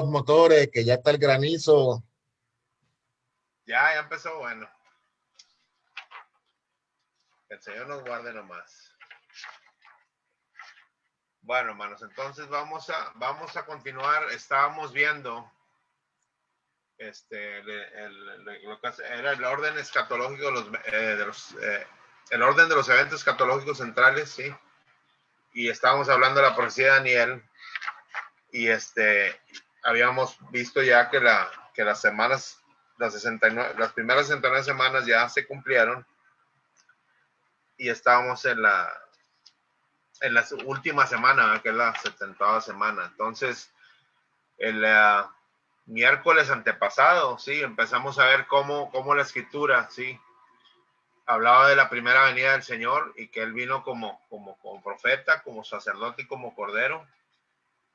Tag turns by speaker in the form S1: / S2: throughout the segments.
S1: motores, que ya está el granizo.
S2: Ya empezó, bueno. Que el Señor nos guarde nomás. Bueno, hermanos, entonces vamos a continuar. Estábamos viendo lo que era el orden escatológico el orden de los eventos escatológicos centrales, sí. Y estábamos hablando de la profecía de Daniel. Y habíamos visto ya que las semanas, las primeras 69 semanas ya se cumplieron. Y estábamos en la última semana, que es la 70ª semana. Entonces, el miércoles antepasado, sí, empezamos a ver cómo la escritura, sí, hablaba de la primera venida del Señor y que Él vino como profeta, como sacerdote y como cordero.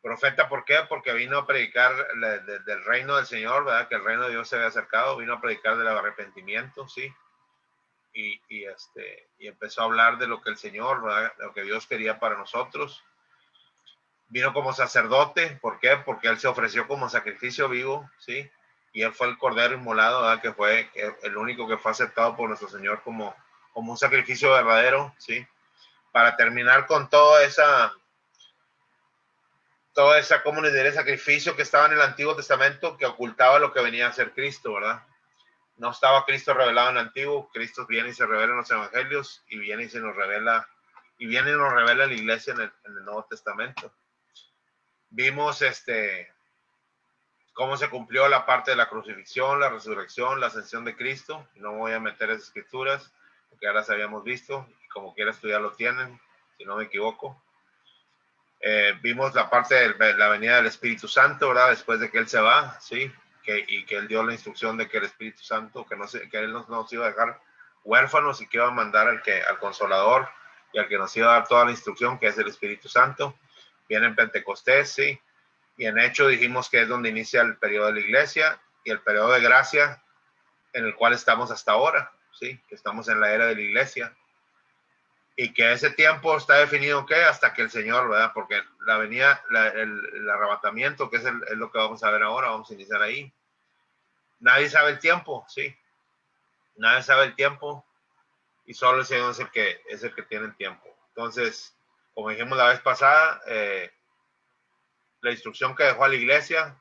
S2: Profeta, ¿por qué? Porque vino a predicar del reino del Señor, ¿verdad? Que el reino de Dios se había acercado, vino a predicar del arrepentimiento, sí. Y empezó a hablar de lo que el Señor, ¿verdad? Lo que Dios quería para nosotros. Vino como sacerdote, ¿por qué? Porque Él se ofreció como sacrificio vivo, ¿sí? Y Él fue el cordero inmolado, ¿verdad? Que fue el único que fue aceptado por nuestro Señor como un sacrificio verdadero, ¿sí? Para terminar con toda esa, ¿cómo les diré? Sacrificio que estaba en el Antiguo Testamento que ocultaba lo que venía a ser Cristo, ¿verdad? No estaba Cristo revelado en el Antiguo, Cristo viene y se revela en los Evangelios y viene y se nos revela, y viene y nos revela la iglesia en el Nuevo Testamento. Vimos cómo se cumplió la parte de la crucifixión, la resurrección, la ascensión de Cristo. No voy a meter esas escrituras, porque ahora las habíamos visto, y como quiera estudiar lo tienen, si no me equivoco. Vimos la parte de la venida del Espíritu Santo, ¿verdad? Después de que Él se va, ¿sí? Y que Él dio la instrucción de que el Espíritu Santo, que Él nos iba a dejar huérfanos y que iba a mandar al Consolador y al que nos iba a dar toda la instrucción, que es el Espíritu Santo. Viene en Pentecostés, ¿sí? Y en Hecho dijimos que es donde inicia el periodo de la iglesia y el periodo de gracia en el cual estamos hasta ahora, ¿sí? Que estamos en la era de la iglesia. Y que ese tiempo está definido, ¿qué? Hasta que el Señor, ¿verdad? Porque la venida, el arrebatamiento, que es lo que vamos a ver ahora, vamos a iniciar ahí. Nadie sabe el tiempo, ¿sí? Nadie sabe el tiempo y solo el Señor es el que tiene el tiempo. Entonces, como dijimos la vez pasada, la instrucción que dejó a la iglesia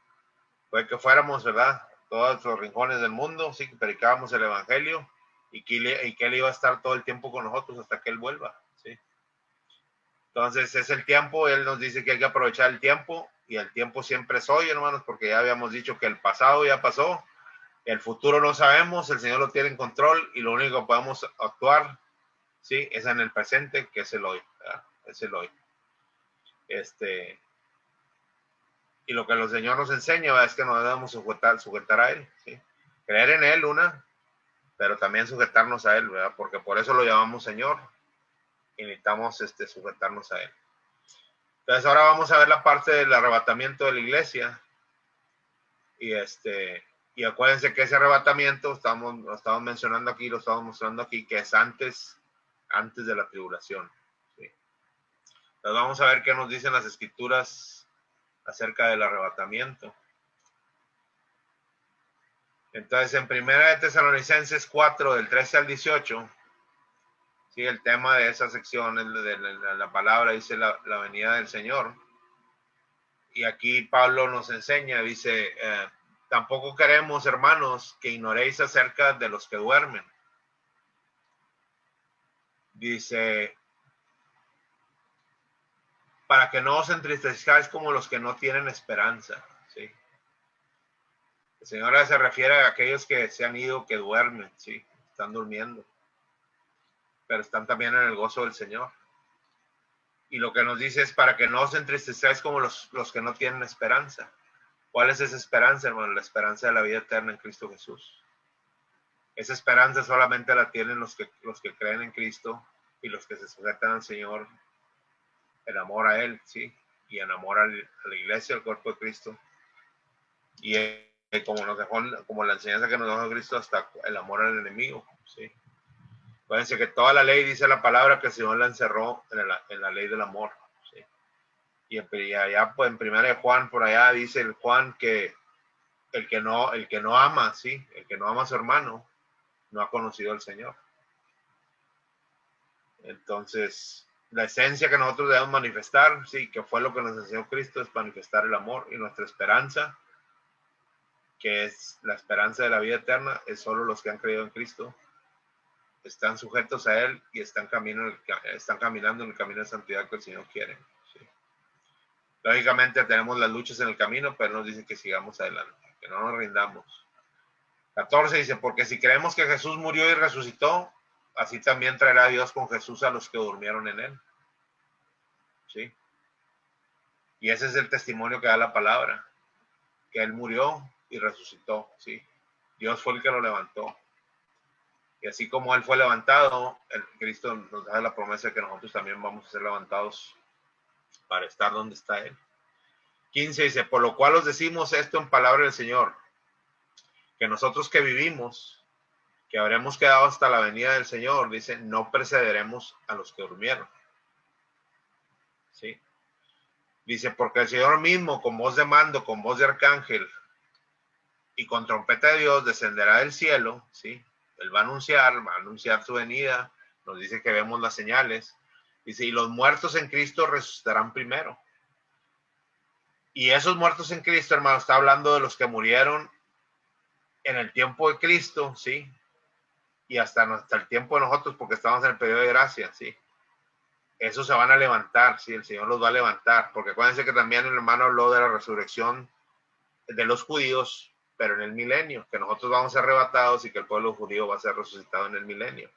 S2: fue que fuéramos, ¿verdad? Todos los rincones del mundo, sí, que predicábamos el Evangelio y que Él iba a estar todo el tiempo con nosotros hasta que Él vuelva, ¿sí? Entonces es el tiempo, Él nos dice que hay que aprovechar el tiempo y el tiempo siempre es hoy, hermanos, porque ya habíamos dicho que el pasado ya pasó, el futuro no sabemos, el Señor lo tiene en control y lo único que podemos actuar, ¿sí? Es en el presente, que es el hoy, ¿verdad? Es el hoy. Y lo que el Señor nos enseña, ¿verdad? Es que nos debemos sujetar a Él, ¿sí? Creer en Él, pero también sujetarnos a Él, ¿verdad? Porque por eso lo llamamos Señor y necesitamos sujetarnos a Él. Entonces ahora vamos a ver la parte del arrebatamiento de la iglesia y acuérdense que ese arrebatamiento lo estamos mencionando aquí, lo estamos mostrando aquí, que es antes de la tribulación, ¿sí? Entonces vamos a ver qué nos dicen las escrituras acerca del arrebatamiento. Entonces en 1 Tesalonicenses 4 del 13 al 18, sí, el tema de esa sección de la palabra dice la venida del Señor. Y aquí Pablo nos enseña, dice, tampoco queremos, hermanos, que ignoréis acerca de los que duermen. Dice, para que no os entristezcáis como los que no tienen esperanza, ¿sí? El Señor se refiere a aquellos que se han ido, que duermen, ¿sí? Están durmiendo, pero están también en el gozo del Señor. Y lo que nos dice es para que no os entristezcáis como los que no tienen esperanza. ¿Cuál es esa esperanza, hermano? La esperanza de la vida eterna en Cristo Jesús. Esa esperanza solamente la tienen los que creen en Cristo y los que se sujetan al Señor en amor a Él, ¿sí? Y en amor a la iglesia, al cuerpo de Cristo. Y como la enseñanza que nos dejó Cristo, hasta el amor al enemigo, ¿sí? Acuérdense que toda la ley dice la palabra que el Señor la encerró en la ley del amor, ¿sí? Y allá, pues, en primera de Juan, por allá dice el Juan que el que no ama, sí, el que no ama a su hermano, no ha conocido al Señor. Entonces, la esencia que nosotros debemos manifestar, sí, que fue lo que nos enseñó Cristo, es manifestar el amor, y nuestra esperanza, que es la esperanza de la vida eterna, es solo los que han creído en Cristo, están sujetos a Él y están caminando en el camino de santidad que el Señor quiere. Sí. Lógicamente tenemos las luchas en el camino, pero nos dice que sigamos adelante, que no nos rindamos. 14 dice, porque si creemos que Jesús murió y resucitó, así también traerá Dios con Jesús a los que durmieron en Él. ¿Sí? Y ese es el testimonio que da la palabra, que Él murió y resucitó. ¿Sí? Dios fue el que lo levantó. Y así como Él fue levantado, el Cristo nos da la promesa de que nosotros también vamos a ser levantados para estar donde está Él. 15 dice, por lo cual os decimos esto en palabra del Señor, que nosotros que vivimos, que habremos quedado hasta la venida del Señor, dice, no precederemos a los que durmieron. ¿Sí? Dice, porque el Señor mismo, con voz de mando, con voz de arcángel y con trompeta de Dios, descenderá del cielo. ¿Sí? Él va a anunciar su venida. Nos dice que vemos las señales. Dice, y los muertos en Cristo resucitarán primero. Y esos muertos en Cristo, hermano, está hablando de los que murieron en el tiempo de Cristo, ¿sí? Y hasta el tiempo de nosotros, porque estamos en el periodo de gracia, ¿sí? Esos se van a levantar, ¿sí? El Señor los va a levantar, porque acuérdense que también el hermano habló de la resurrección de los judíos, pero en el milenio, que nosotros vamos a ser arrebatados y que el pueblo judío va a ser resucitado en el milenio.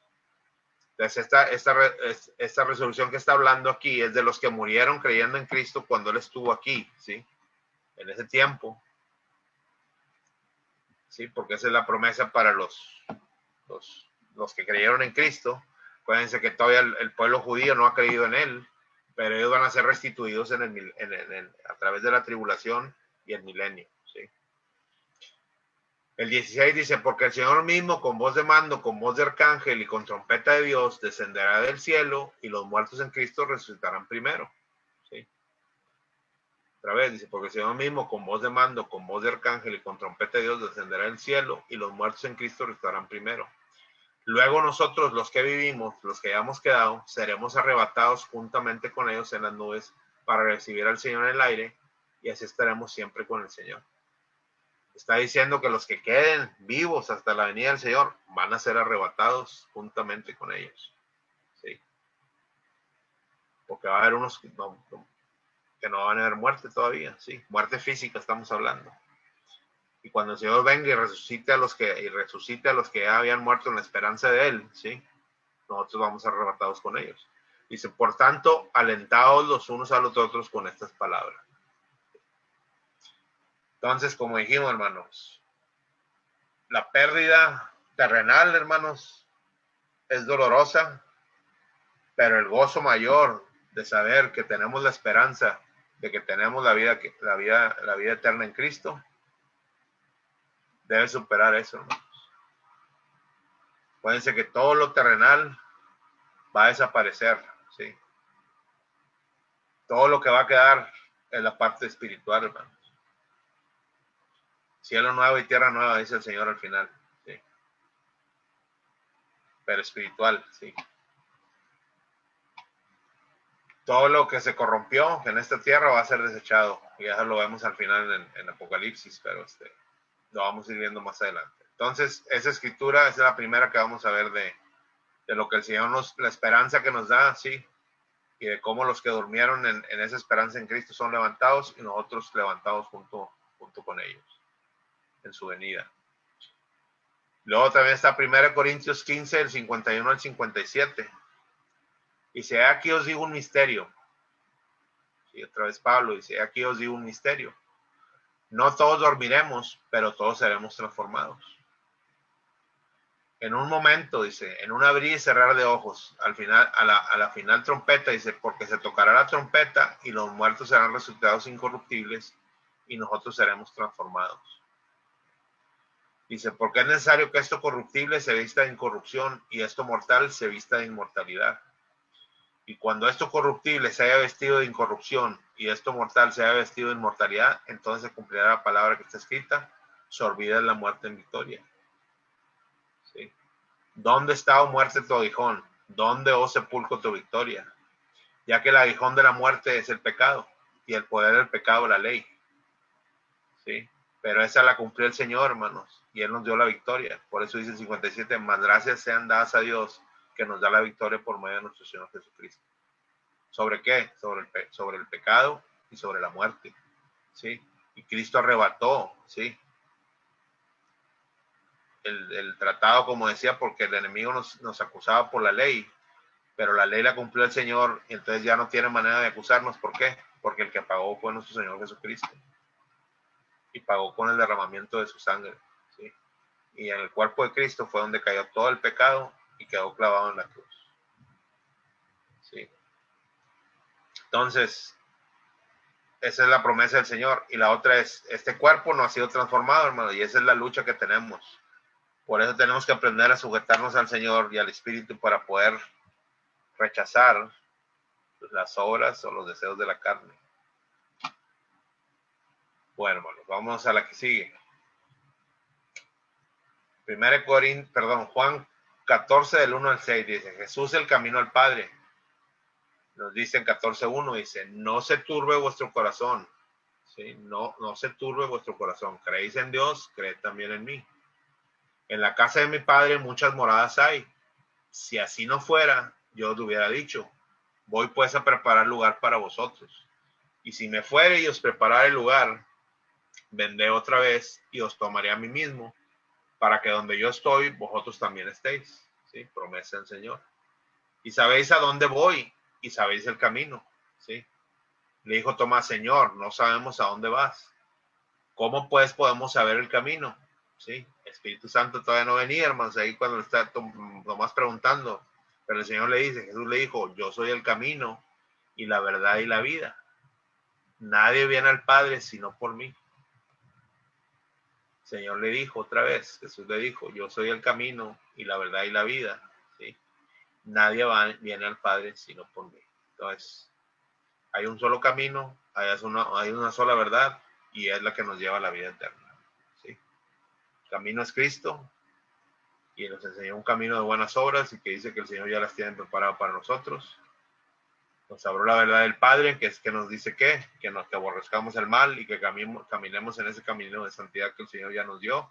S2: Entonces, esta resolución que está hablando aquí es de los que murieron creyendo en Cristo cuando Él estuvo aquí, ¿sí? En ese tiempo. ¿Sí? Porque esa es la promesa para los que creyeron en Cristo. Acuérdense que todavía el pueblo judío no ha creído en Él, pero ellos van a ser restituidos a través de la tribulación y el milenio. ¿Sí? El 16 dice, porque el Señor mismo con voz de mando, con voz de arcángel y con trompeta de Dios descenderá del cielo y los muertos en Cristo resucitarán primero. ¿Sí? Otra vez dice, porque el Señor mismo con voz de mando, con voz de arcángel y con trompeta de Dios descenderá del cielo y los muertos en Cristo resucitarán primero. Luego nosotros, los que vivimos, los que hayamos quedado, seremos arrebatados juntamente con ellos en las nubes para recibir al Señor en el aire y así estaremos siempre con el Señor. Está diciendo que los que queden vivos hasta la venida del Señor van a ser arrebatados juntamente con ellos. ¿Sí? Porque va a haber unos que no van a haber muerte todavía, ¿sí? Muerte física estamos hablando. Y cuando el Señor venga y resucite a los que ya habían muerto en la esperanza de Él, ¿sí? Nosotros vamos a ser arrebatados con ellos. Dice, por tanto, alentaos los unos a los otros con estas palabras. Entonces, como dijimos, hermanos, la pérdida terrenal, hermanos, es dolorosa, pero el gozo mayor de saber que tenemos la esperanza de que tenemos la vida eterna en Cristo, debe superar eso, hermanos. Acuérdense que todo lo terrenal va a desaparecer, ¿sí? Todo lo que va a quedar es la parte espiritual, hermanos. Cielo nuevo y tierra nueva, dice el Señor al final, ¿sí? Pero espiritual, ¿sí? Todo lo que se corrompió en esta tierra va a ser desechado. Y eso lo vemos al final en Apocalipsis, pero lo vamos a ir viendo más adelante. Entonces, esa escritura es la primera que vamos a ver de lo que el Señor la esperanza que nos da, ¿sí? Y de cómo los que durmieron en esa esperanza en Cristo son levantados y nosotros levantados junto con ellos en su venida. Luego también está 1 Corintios 15, del 51 al 57. Dice, aquí os digo un misterio. Y otra vez Pablo dice, aquí os digo un misterio. No todos dormiremos, pero todos seremos transformados. En un momento, dice, en un abrir y cerrar de ojos, al final, a la final trompeta, dice, porque se tocará la trompeta y los muertos serán resucitados incorruptibles y nosotros seremos transformados. Dice, porque es necesario que esto corruptible se vista de incorrupción y esto mortal se vista de inmortalidad. Y cuando esto corruptible se haya vestido de incorrupción y esto mortal se ha vestido de inmortalidad, entonces se cumplirá la palabra que está escrita, sorbida es la muerte en victoria. ¿Sí? ¿Dónde está, oh muerte, tu aguijón? ¿Dónde, oh sepulcro, tu victoria? Ya que el aguijón de la muerte es el pecado, y el poder del pecado la ley. ¿Sí? Pero esa la cumplió el Señor, hermanos, y Él nos dio la victoria. Por eso dice el 57, más gracias sean dadas a Dios, que nos da la victoria por medio de nuestro Señor Jesucristo. ¿Sobre qué? Sobre el pecado y sobre la muerte. ¿Sí? Y Cristo arrebató, ¿sí? El tratado, como decía, porque el enemigo nos acusaba por la ley, pero la ley la cumplió el Señor, y entonces ya no tiene manera de acusarnos. ¿Por qué? Porque el que pagó fue nuestro Señor Jesucristo, y pagó con el derramamiento de su sangre, ¿sí? Y en el cuerpo de Cristo fue donde cayó todo el pecado y quedó clavado en la cruz, ¿sí? Entonces, esa es la promesa del Señor. Y la otra es, este cuerpo no ha sido transformado, hermano, y esa es la lucha que tenemos. Por eso tenemos que aprender a sujetarnos al Señor y al Espíritu para poder rechazar las obras o los deseos de la carne. Bueno, hermanos, vamos a la que sigue. Juan 14 del 1 al 6 dice, Jesús el camino al Padre. Nos dice en 14:1, dice, no se turbe vuestro corazón. ¿Sí? No se turbe vuestro corazón. Creéis en Dios, creed también en mí. En la casa de mi Padre muchas moradas hay. Si así no fuera, yo os hubiera dicho, voy pues a preparar lugar para vosotros. Y si me fuere y os preparare el lugar, vendré otra vez y os tomaré a mí mismo, para que donde yo estoy, vosotros también estéis. ¿Sí? Promesa del Señor. Y sabéis a dónde voy, y sabéis el camino. ¿Sí? Le dijo Tomás, Señor, no sabemos a dónde vas. ¿Cómo pues podemos saber el camino? ¿Sí? Espíritu Santo todavía no venía, hermanos, ahí cuando está Tomás preguntando. Pero el Señor le dice, Jesús le dijo, yo soy el camino y la verdad y la vida. Nadie viene al Padre sino por mí. El Señor le dijo otra vez, Jesús le dijo, yo soy el camino y la verdad y la vida. ¿Sí? Nadie viene al Padre sino por mí. Entonces, hay un solo camino, hay una sola verdad, y es la que nos lleva a la vida eterna. ¿Sí? El camino es Cristo, y nos enseñó un camino de buenas obras, y que dice que el Señor ya las tiene preparado para nosotros. Nos habló la verdad del Padre, que es que nos dice que aborrezcamos el mal y que caminemos en ese camino de santidad que el Señor ya nos dio.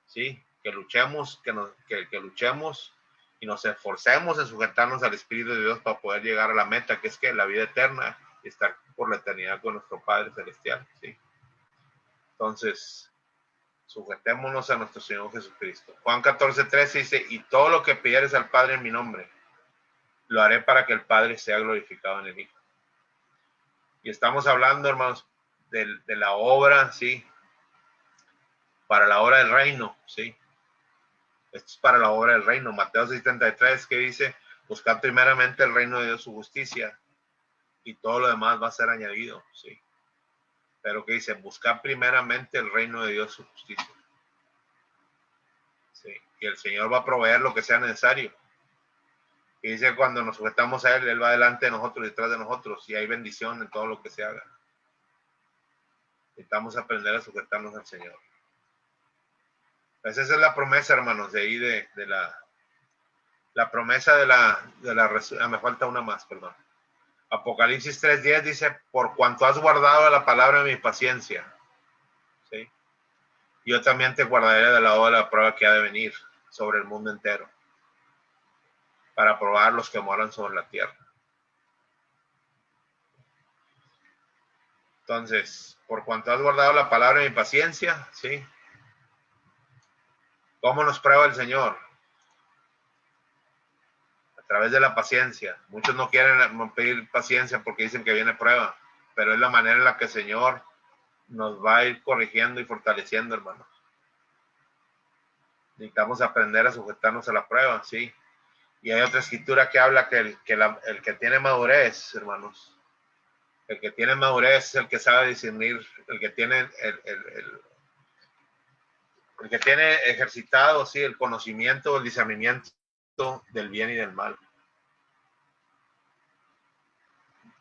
S2: ¿Sí? Que luchemos, que luchemos y nos esforcemos en sujetarnos al Espíritu de Dios para poder llegar a la meta, que es que la vida eterna, y estar por la eternidad con nuestro Padre Celestial. ¿Sí? Entonces, sujetémonos a nuestro Señor Jesucristo. Juan 14:3 dice, y todo lo que pidieres al Padre en mi nombre, lo haré para que el Padre sea glorificado en el Hijo. Y estamos hablando, hermanos, de la obra, ¿sí? Para la obra del reino, ¿sí? Esto es para la obra del reino. Mateo 6:33, que dice, buscad primeramente el reino de Dios, su justicia, y todo lo demás va a ser añadido, ¿sí? Pero que dice, buscad primeramente el reino de Dios, su justicia. ¿Sí? Y el Señor va a proveer lo que sea necesario. Y dice, cuando nos sujetamos a Él, Él va delante de nosotros y detrás de nosotros, y hay bendición en todo lo que se haga. Necesitamos aprender a sujetarnos al Señor. Pues esa es la promesa, hermanos, de ahí de la promesa de la me falta una más, perdón. Apocalipsis 3:10 dice, por cuanto has guardado la palabra de mi paciencia, ¿sí? Yo también te guardaré de la hora de la prueba que ha de venir sobre el mundo entero, para probar los que moran sobre la tierra. Entonces, por cuanto has guardado la palabra de mi paciencia, ¿sí? ¿Cómo nos prueba el Señor? A través de la paciencia. Muchos no quieren pedir paciencia porque dicen que viene prueba, pero es la manera en la que el Señor nos va a ir corrigiendo y fortaleciendo, hermanos. Necesitamos aprender a sujetarnos a la prueba, ¿sí? Y hay otra escritura que habla que el que tiene madurez, hermanos, el que tiene madurez es el que sabe discernir, el que tiene el que tiene ejercitado, sí, el conocimiento, el discernimiento del bien y del mal.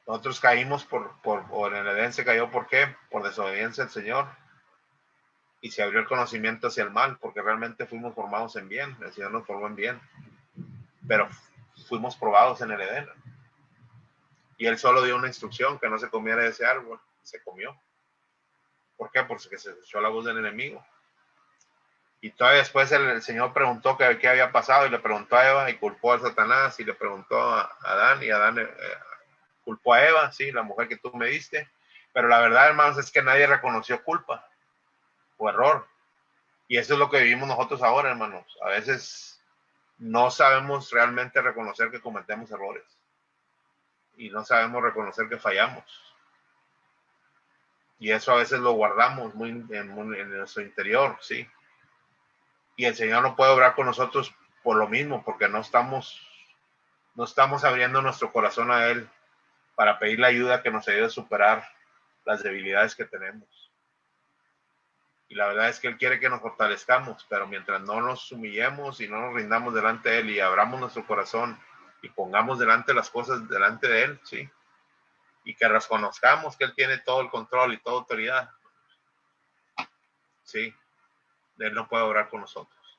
S2: Nosotros caímos o en el Edén se cayó, ¿por qué? Por desobediencia al Señor. Y se abrió el conocimiento hacia el mal, porque realmente fuimos formados en bien. El Señor nos formó en bien. Pero fuimos probados en el Edén. Y Él solo dio una instrucción, que no se comiera de ese árbol. Se comió. ¿Por qué? Porque se escuchó la voz del enemigo. Y todavía después el Señor preguntó qué había pasado, y le preguntó a Eva, y culpó a Satanás, y le preguntó a Adán, y Adán culpó a Eva, sí, la mujer que tú me diste. Pero la verdad, hermanos, es que nadie reconoció culpa o error. Y eso es lo que vivimos nosotros ahora, hermanos. A veces no sabemos realmente reconocer que cometemos errores. Y no sabemos reconocer que fallamos. Y eso a veces lo guardamos muy en nuestro interior, ¿sí? Y el Señor no puede obrar con nosotros por lo mismo, porque no estamos abriendo nuestro corazón a Él para pedir la ayuda que nos ayude a superar las debilidades que tenemos. Y la verdad es que Él quiere que nos fortalezcamos, pero mientras no nos humillemos y no nos rindamos delante de Él y abramos nuestro corazón y pongamos delante las cosas delante de Él, ¿sí? Y que reconozcamos que Él tiene todo el control y toda autoridad, ¿sí? Él no puede obrar con nosotros.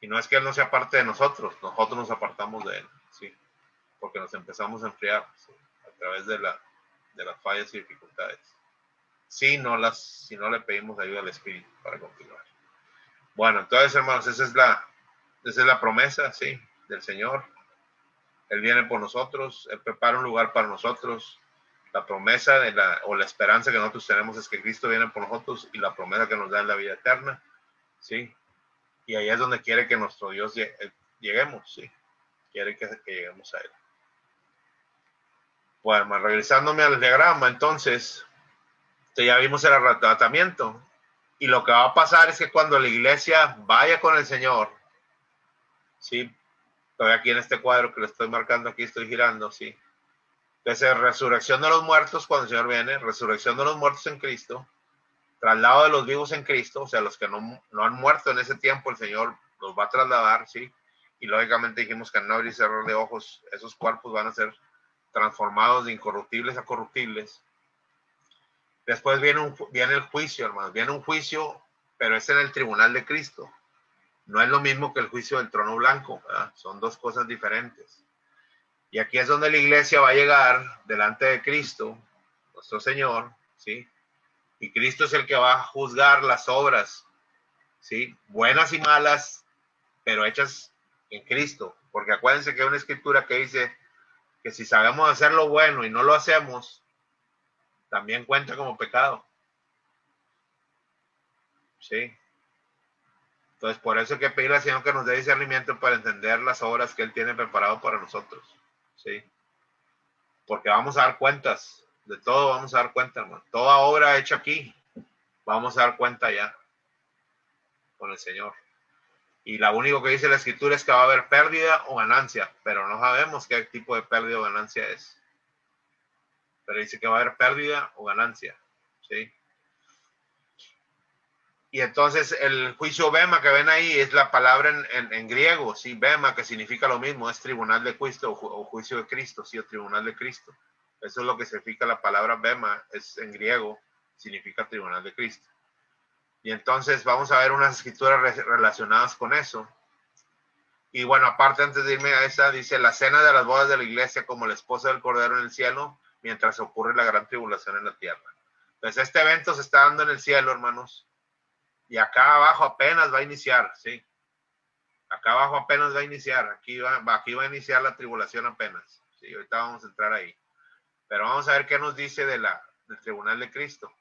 S2: Y no es que Él no sea parte de nosotros, nosotros nos apartamos de Él, ¿sí? Porque nos empezamos a enfriar, ¿sí? A través de las fallas y dificultades. Si no le pedimos ayuda al Espíritu para continuar. Bueno, entonces, hermanos, esa es la promesa, sí, del Señor. Él viene por nosotros, Él prepara un lugar para nosotros. La promesa la esperanza que nosotros tenemos es que Cristo viene por nosotros, y la promesa que nos da es la vida eterna, sí. Y ahí es donde quiere que nuestro Dios lleguemos, sí. Quiere que lleguemos a Él. Bueno, regresándome al diagrama, entonces, ya vimos el arrebatamiento. Y lo que va a pasar es que cuando la iglesia vaya con el Señor, ¿sí? Todavía aquí en este cuadro que le estoy marcando, aquí estoy girando, ¿sí? Entonces, resurrección de los muertos cuando el Señor viene, resurrección de los muertos en Cristo, traslado de los vivos en Cristo, o sea, los que no han muerto en ese tiempo, el Señor los va a trasladar, ¿sí? Y lógicamente dijimos que al no abrir y cerrar de ojos, esos cuerpos van a ser transformados de incorruptibles a corruptibles. Después viene el juicio, hermanos, viene un juicio, pero es en el tribunal de Cristo. No es lo mismo que el juicio del trono blanco, ¿verdad? Son dos cosas diferentes. Y aquí es donde la iglesia va a llegar delante de Cristo, nuestro Señor, ¿sí? Y Cristo es el que va a juzgar las obras, ¿sí? Buenas y malas, pero hechas en Cristo. Porque acuérdense que hay una escritura que dice que si sabemos hacer lo bueno y no lo hacemos, también cuenta como pecado, ¿sí? Entonces, por eso hay que pedirle al Señor que nos dé discernimiento para entender las obras que Él tiene preparado para nosotros, ¿sí? Porque vamos a dar cuentas, de todo vamos a dar cuenta, hermano. Toda obra hecha aquí, vamos a dar cuenta ya con el Señor. Y lo único que dice la Escritura es que va a haber pérdida o ganancia, pero no sabemos qué tipo de pérdida o ganancia es. Pero dice que va a haber pérdida o ganancia, ¿sí? Y entonces el juicio bema que ven ahí es la palabra en griego, ¿sí? Bema, que significa lo mismo, es tribunal de Cristo o juicio de Cristo, ¿sí? O tribunal de Cristo. Eso es lo que significa la palabra bema, es en griego, significa tribunal de Cristo. Y entonces vamos a ver unas escrituras relacionadas con eso. Y bueno, aparte, antes de irme a esa, dice la cena de las bodas de la iglesia como la esposa del Cordero en el cielo, mientras ocurre la gran tribulación en la tierra. Entonces este evento se está dando en el cielo, hermanos. Y acá abajo apenas va a iniciar, ¿sí? Acá abajo apenas va a iniciar. Aquí va a iniciar la tribulación apenas. Sí, ahorita vamos a entrar ahí. Pero vamos a ver qué nos dice del tribunal de Cristo.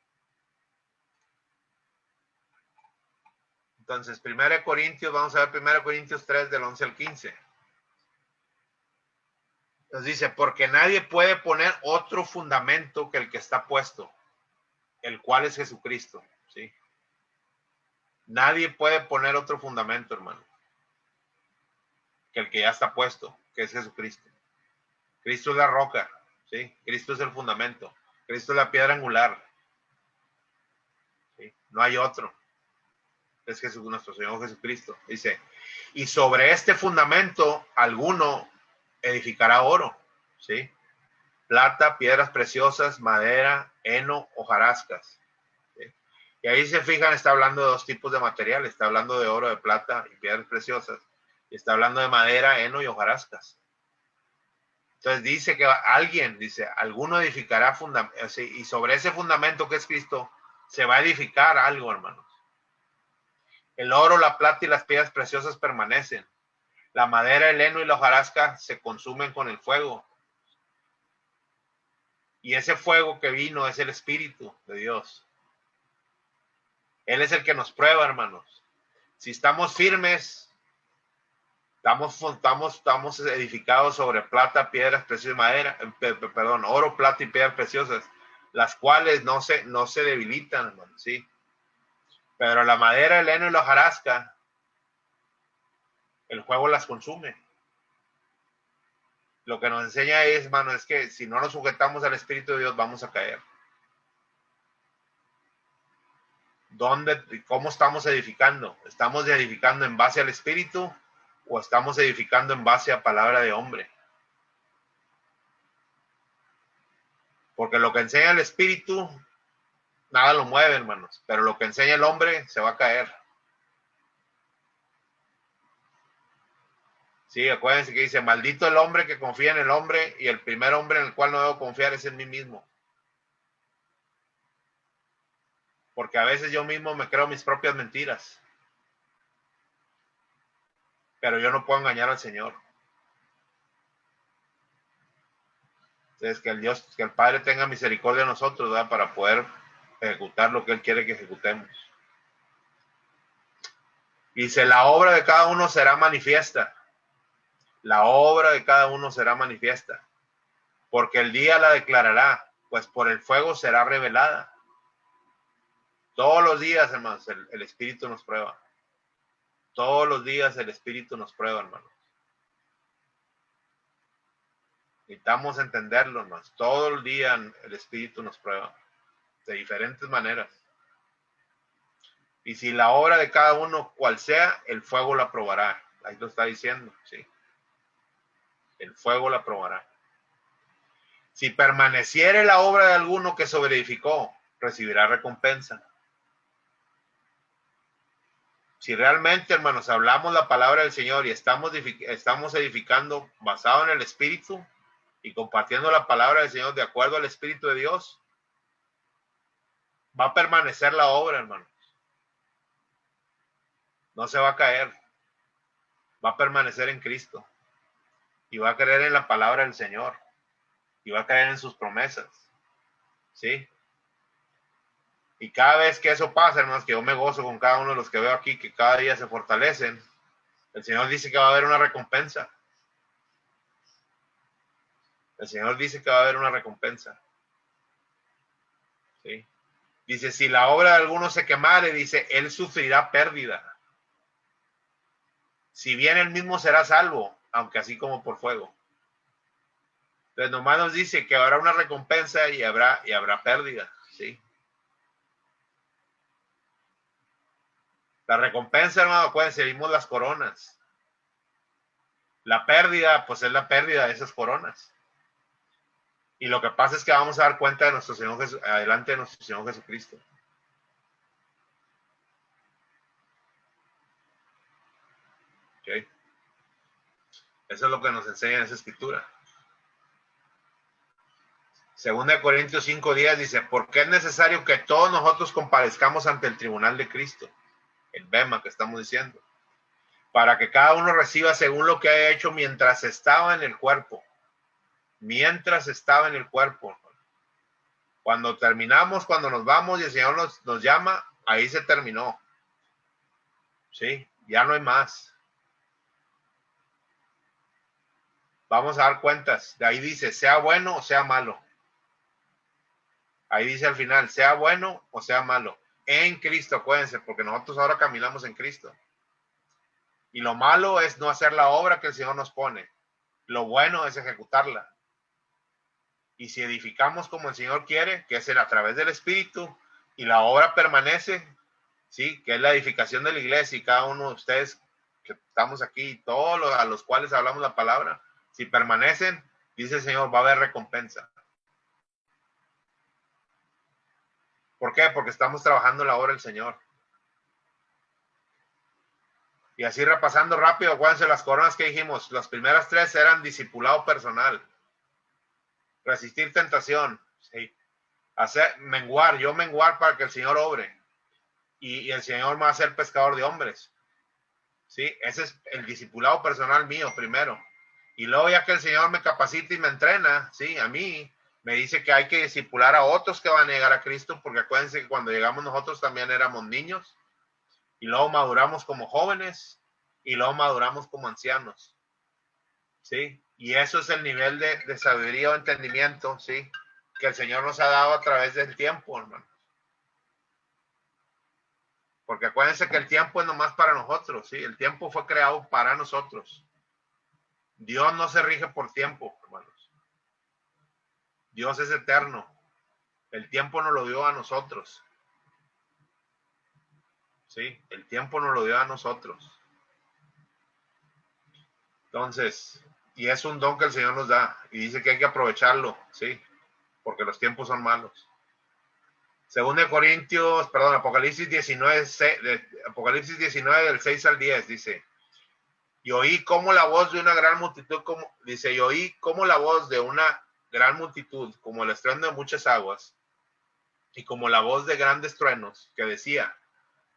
S2: Entonces, 1 Corintios, vamos a ver 1 Corintios 3, del 11 al 15. Nos dice, porque nadie puede poner otro fundamento que el que está puesto, el cual es Jesucristo, ¿sí? Nadie puede poner otro fundamento, hermano, que el que ya está puesto, que es Jesucristo. Cristo es la roca, ¿sí? Cristo es el fundamento. Cristo es la piedra angular, ¿sí? No hay otro. Es Jesús, nuestro Señor Jesucristo. Dice, y sobre este fundamento alguno edificará oro, ¿sí? plata, piedras preciosas, madera, heno, hojarascas. ¿Sí? Y ahí se fijan, está hablando de dos tipos de material. Está hablando de oro, de plata y piedras preciosas. Y está hablando de madera, heno y hojarascas. Entonces dice que alguien, dice, alguno edificará y sobre ese fundamento que es Cristo, se va a edificar algo, hermanos. El oro, la plata y las piedras preciosas permanecen. La madera, el heno y la hojarasca se consumen con el fuego. Y ese fuego que vino es el Espíritu de Dios. Él es el que nos prueba, hermanos. Si estamos firmes, estamos edificados sobre plata, piedras preciosas, madera, oro, plata y piedras preciosas, las cuales no se debilitan, hermanos, ¿sí? Pero la madera, el heno y la hojarasca, el fuego las consume. Lo que nos enseña es, hermano, es que si no nos sujetamos al Espíritu de Dios, vamos a caer. ¿Cómo estamos edificando? ¿Estamos edificando en base al Espíritu o estamos edificando en base a palabra de hombre? Porque lo que enseña el Espíritu, nada lo mueve, hermanos. Pero lo que enseña el hombre, se va a caer. Sí, acuérdense que dice, maldito el hombre que confía en el hombre, y el primer hombre en el cual no debo confiar es en mí mismo. Porque a veces yo mismo me creo mis propias mentiras. Pero yo no puedo engañar al Señor. Entonces, que el Padre tenga misericordia de nosotros, ¿verdad? Para poder ejecutar lo que Él quiere que ejecutemos. Dice, la obra de cada uno será manifiesta. La obra de cada uno será manifiesta. Porque el día la declarará, pues por el fuego será revelada. Todos los días, hermanos, el Espíritu nos prueba. Todos los días el Espíritu nos prueba, hermanos. Necesitamos entenderlo, hermanos. Todo el día el Espíritu nos prueba. De diferentes maneras. Y si la obra de cada uno, cual sea, el fuego la probará. Ahí lo está diciendo, sí. El fuego la probará. Si permaneciere la obra de alguno que sobreedificó, recibirá recompensa. Si realmente, hermanos, hablamos la palabra del Señor y estamos edificando basado en el Espíritu y compartiendo la palabra del Señor de acuerdo al Espíritu de Dios, va a permanecer la obra, hermanos. No se va a caer. Va a permanecer en Cristo. Y va a creer en la palabra del Señor. Y va a creer en sus promesas. ¿Sí? Y cada vez que eso pasa, hermanos, que yo me gozo con cada uno de los que veo aquí, que cada día se fortalecen, el Señor dice que va a haber una recompensa. El Señor dice que va a haber una recompensa. ¿Sí? Dice, si la obra de alguno se quemare, dice, él sufrirá pérdida. Si bien él mismo será salvo, aunque así como por fuego. Entonces nomás nos dice que habrá una recompensa y habrá pérdida. ¿Sí? La recompensa, hermano, acuérdense, vimos las coronas. La pérdida, pues es la pérdida de esas coronas. Y lo que pasa es que vamos a dar cuenta de nuestro Señor adelante de nuestro Señor Jesucristo. ¿Okay? Eso es lo que nos enseña en esa escritura. Segunda de Corintios 5:10 dice, porque es necesario que todos nosotros comparezcamos ante el tribunal de Cristo. El bema que estamos diciendo. Para que cada uno reciba según lo que haya hecho mientras estaba en el cuerpo. Mientras estaba en el cuerpo. Cuando terminamos, cuando nos vamos y el Señor nos llama, ahí se terminó. ¿Sí? Ya no hay más. Vamos a dar cuentas. De ahí dice, sea bueno o sea malo. Ahí dice al final, sea bueno o sea malo. En Cristo, acuérdense, porque nosotros ahora caminamos en Cristo. Y lo malo es no hacer la obra que el Señor nos pone. Lo bueno es ejecutarla. Y si edificamos como el Señor quiere, que es a través del Espíritu, y la obra permanece, ¿sí? Que es la edificación de la iglesia, y cada uno de ustedes que estamos aquí, todos a los cuales hablamos la palabra, si permanecen, dice el Señor, va a haber recompensa. ¿Por qué? Porque estamos trabajando la obra del Señor. Y así repasando rápido, acuérdense las coronas que dijimos. Las primeras 3 eran discipulado personal. Resistir tentación. Sí. Hacer menguar, yo menguar para que el Señor obre. Y el Señor me va a hacer pescador de hombres. ¿Sí? Ese es el discipulado personal mío primero. Y luego ya que el Señor me capacita y me entrena, ¿sí? A mí me dice que hay que discipular a otros que van a llegar a Cristo, porque acuérdense que cuando llegamos nosotros también éramos niños, y luego maduramos como jóvenes, y luego maduramos como ancianos, ¿sí? Y eso es el nivel de sabiduría o entendimiento, ¿sí? Que el Señor nos ha dado a través del tiempo, hermano. Porque acuérdense que el tiempo es nomás para nosotros, ¿sí? El tiempo fue creado para nosotros. Dios no se rige por tiempo, hermanos. Dios es eterno. El tiempo nos lo dio a nosotros. ¿Sí? El tiempo nos lo dio a nosotros. Entonces, y es un don que el Señor nos da. Y dice que hay que aprovecharlo, ¿sí? Porque los tiempos son malos. Según de Corintios, perdón, Apocalipsis 19, Apocalipsis 19 del 6 al 10, dice, y oí como la voz de una gran multitud, y oí como la voz de una gran multitud, como el estruendo de muchas aguas, y como la voz de grandes truenos, que decía,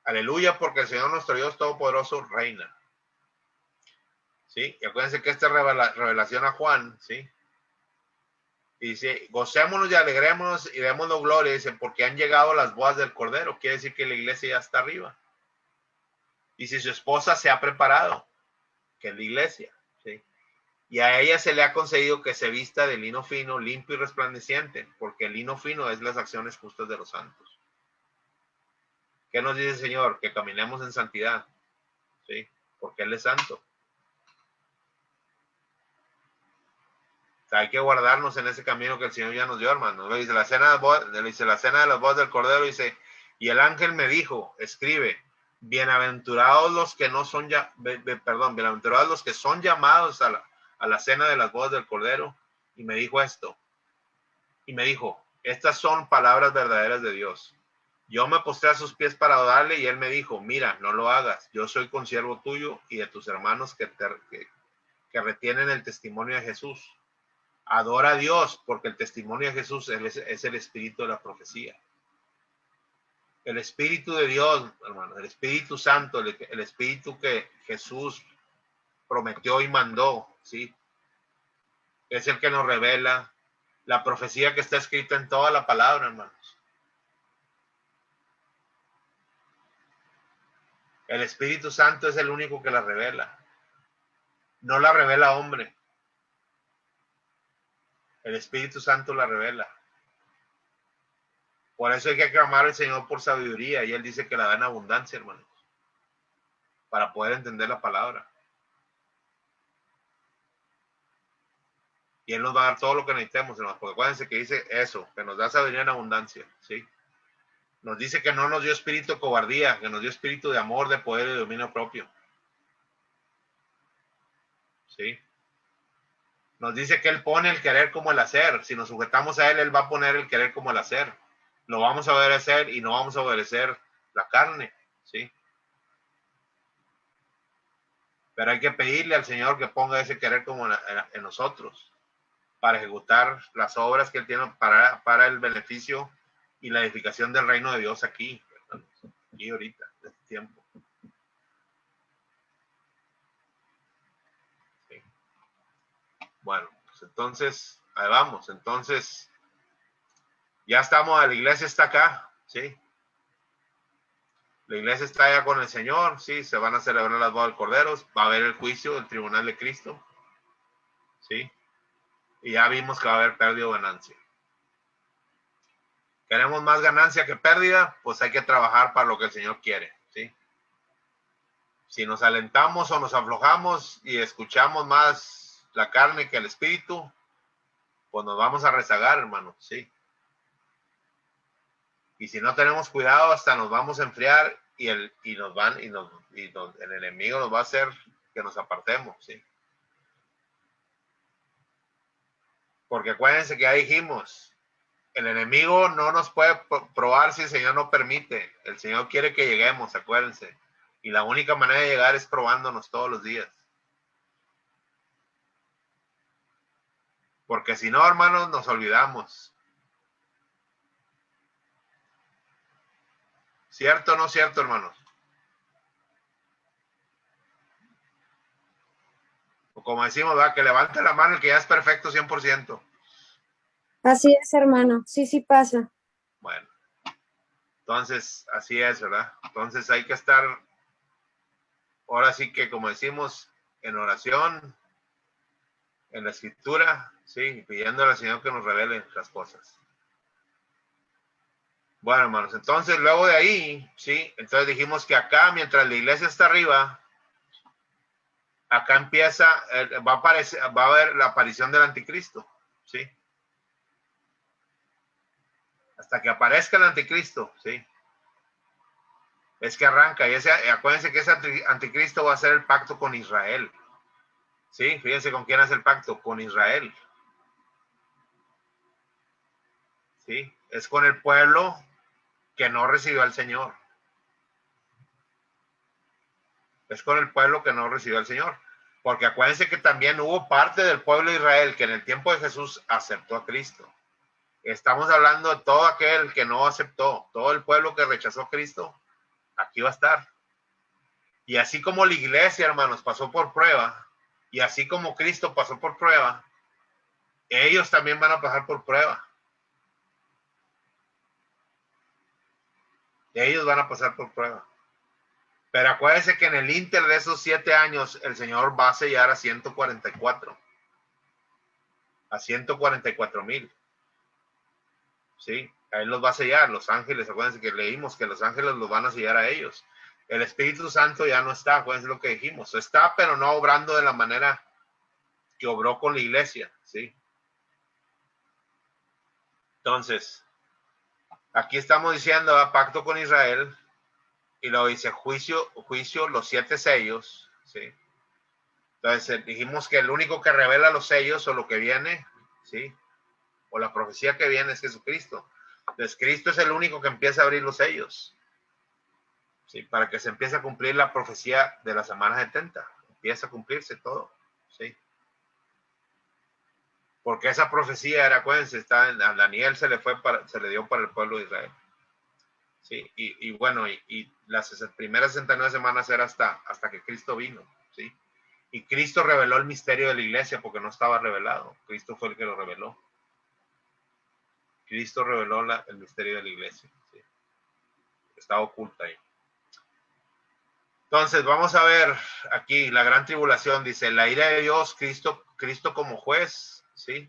S2: aleluya, porque el Señor nuestro Dios Todopoderoso reina. ¿Sí? Y acuérdense que esta revelación a Juan, ¿sí? Y dice, gocémonos y alegrémonos y démonos gloria, dice, porque han llegado las bodas del Cordero. Quiere decir que la iglesia ya está arriba. Y si su esposa se ha preparado, que es la iglesia, ¿sí? Y a ella se le ha concedido que se vista de lino fino, limpio y resplandeciente, porque el lino fino es las acciones justas de los santos. ¿Qué nos dice el Señor? Que caminemos en santidad, ¿sí? Porque Él es santo. O sea, hay que guardarnos en ese camino que el Señor ya nos dio, hermano. Le dice la cena de las bodas del Cordero, dice, y el ángel me dijo, escribe, bienaventurados los que no son bienaventurados los que son llamados a la cena de las bodas del Cordero. Y me dijo esto. Y me dijo, estas son palabras verdaderas de Dios. Yo me postré a sus pies para adorarle y él me dijo, mira, no lo hagas. Yo soy consiervo tuyo y de tus hermanos que retienen el testimonio de Jesús. Adora a Dios, porque el testimonio de Jesús es el espíritu de la profecía. El espíritu de Dios, hermano, el Espíritu Santo, el espíritu que Jesús prometió y mandó, ¿sí? Es el que nos revela la profecía que está escrita en toda la palabra, hermanos. El Espíritu Santo es el único que la revela. No la revela hombre. El Espíritu Santo la revela. Por eso hay que clamar al Señor por sabiduría. Y Él dice que la da en abundancia, hermanos. Para poder entender la palabra. Y Él nos va a dar todo lo que necesitemos, hermanos. Porque acuérdense que dice eso, que nos da sabiduría en abundancia. ¿Sí? Nos dice que no nos dio espíritu de cobardía, que nos dio espíritu de amor, de poder y de dominio propio. ¿Sí? Nos dice que Él pone el querer como el hacer. Si nos sujetamos a Él, Él va a poner el querer como el hacer. Lo vamos a obedecer y no vamos a obedecer la carne, ¿sí? Pero hay que pedirle al Señor que ponga ese querer como en nosotros para ejecutar las obras que Él tiene para el beneficio y la edificación del reino de Dios aquí, y ahorita, en este tiempo. ¿Sí? Bueno, pues entonces, ahí vamos. Entonces, ya estamos, la iglesia está acá, ¿sí? La iglesia está allá con el Señor, sí, se van a celebrar las bodas del Cordero, va a haber el juicio, el tribunal de Cristo, sí, y ya vimos que va a haber pérdida o ganancia. ¿Queremos más ganancia que pérdida? Pues hay que trabajar para lo que el Señor quiere, sí. Si nos alentamos o nos aflojamos y escuchamos más la carne que el espíritu, pues nos vamos a rezagar, hermano, sí. Y si no tenemos cuidado, hasta nos vamos a enfriar y el enemigo nos va a hacer que nos apartemos, ¿sí? Porque acuérdense que ya dijimos, el enemigo no nos puede probar si el Señor no permite. El Señor quiere que lleguemos, acuérdense. Y la única manera de llegar es probándonos todos los días. Porque si no, hermanos, nos olvidamos. ¿Cierto o no cierto, hermanos? O como decimos, ¿verdad? Que levante la mano el que ya es perfecto 100%.
S3: Así es, hermano. Sí, sí pasa.
S2: Bueno, entonces así es, ¿verdad? Entonces hay que estar, ahora sí que como decimos, en oración, en la escritura, sí, pidiéndole al Señor que nos revele las cosas. Bueno, hermanos, entonces luego de ahí, sí, entonces dijimos que acá, mientras la iglesia está arriba, acá empieza, va a aparecer, va a haber la aparición del anticristo, sí. Hasta que aparezca el anticristo, sí. Es que arranca, y ese, acuérdense que ese anticristo va a hacer el pacto con Israel. Sí, fíjense con quién hace el pacto, con Israel. Sí, es con el pueblo que no recibió al Señor. Es con el pueblo que no recibió al Señor. Porque acuérdense que también hubo parte del pueblo de Israel que en el tiempo de Jesús aceptó a Cristo. Estamos hablando de todo aquel que no aceptó, todo el pueblo que rechazó a Cristo, aquí va a estar. Y así como la iglesia, hermanos, pasó por prueba, y así como Cristo pasó por prueba, ellos también van a pasar por prueba. Ellos van a pasar por prueba. Pero acuérdense que en el inter de esos 7 años, el Señor va a sellar a 144. A 144,000. ¿Sí? A Él los va a sellar. Los ángeles, acuérdense que leímos que los ángeles los van a sellar a ellos. El Espíritu Santo ya no está, acuérdense lo que dijimos. Está, pero no obrando de la manera que obró con la iglesia. ¿Sí? Entonces, aquí estamos diciendo pacto con Israel. Y luego dice juicio, los 7 sellos. ¿Sí? Entonces dijimos que el único que revela los sellos o lo que viene, ¿sí? O la profecía que viene es Jesucristo. Entonces Cristo es el único que empieza a abrir los sellos, ¿sí? Para que se empiece a cumplir la profecía de la semana 70. Empieza a cumplirse todo, ¿sí? Porque esa profecía era, acuérdense, está a Daniel se le dio para el pueblo de Israel. ¿Sí? Y bueno, y las primeras 69 semanas era hasta que Cristo vino, ¿sí? Y Cristo reveló el misterio de la iglesia porque no estaba revelado. Cristo fue el que lo reveló. Cristo reveló el misterio de la iglesia. ¿Sí? Estaba oculta ahí. Entonces, vamos a ver aquí la gran tribulación. Dice, la ira de Dios, Cristo como juez. ¿Sí?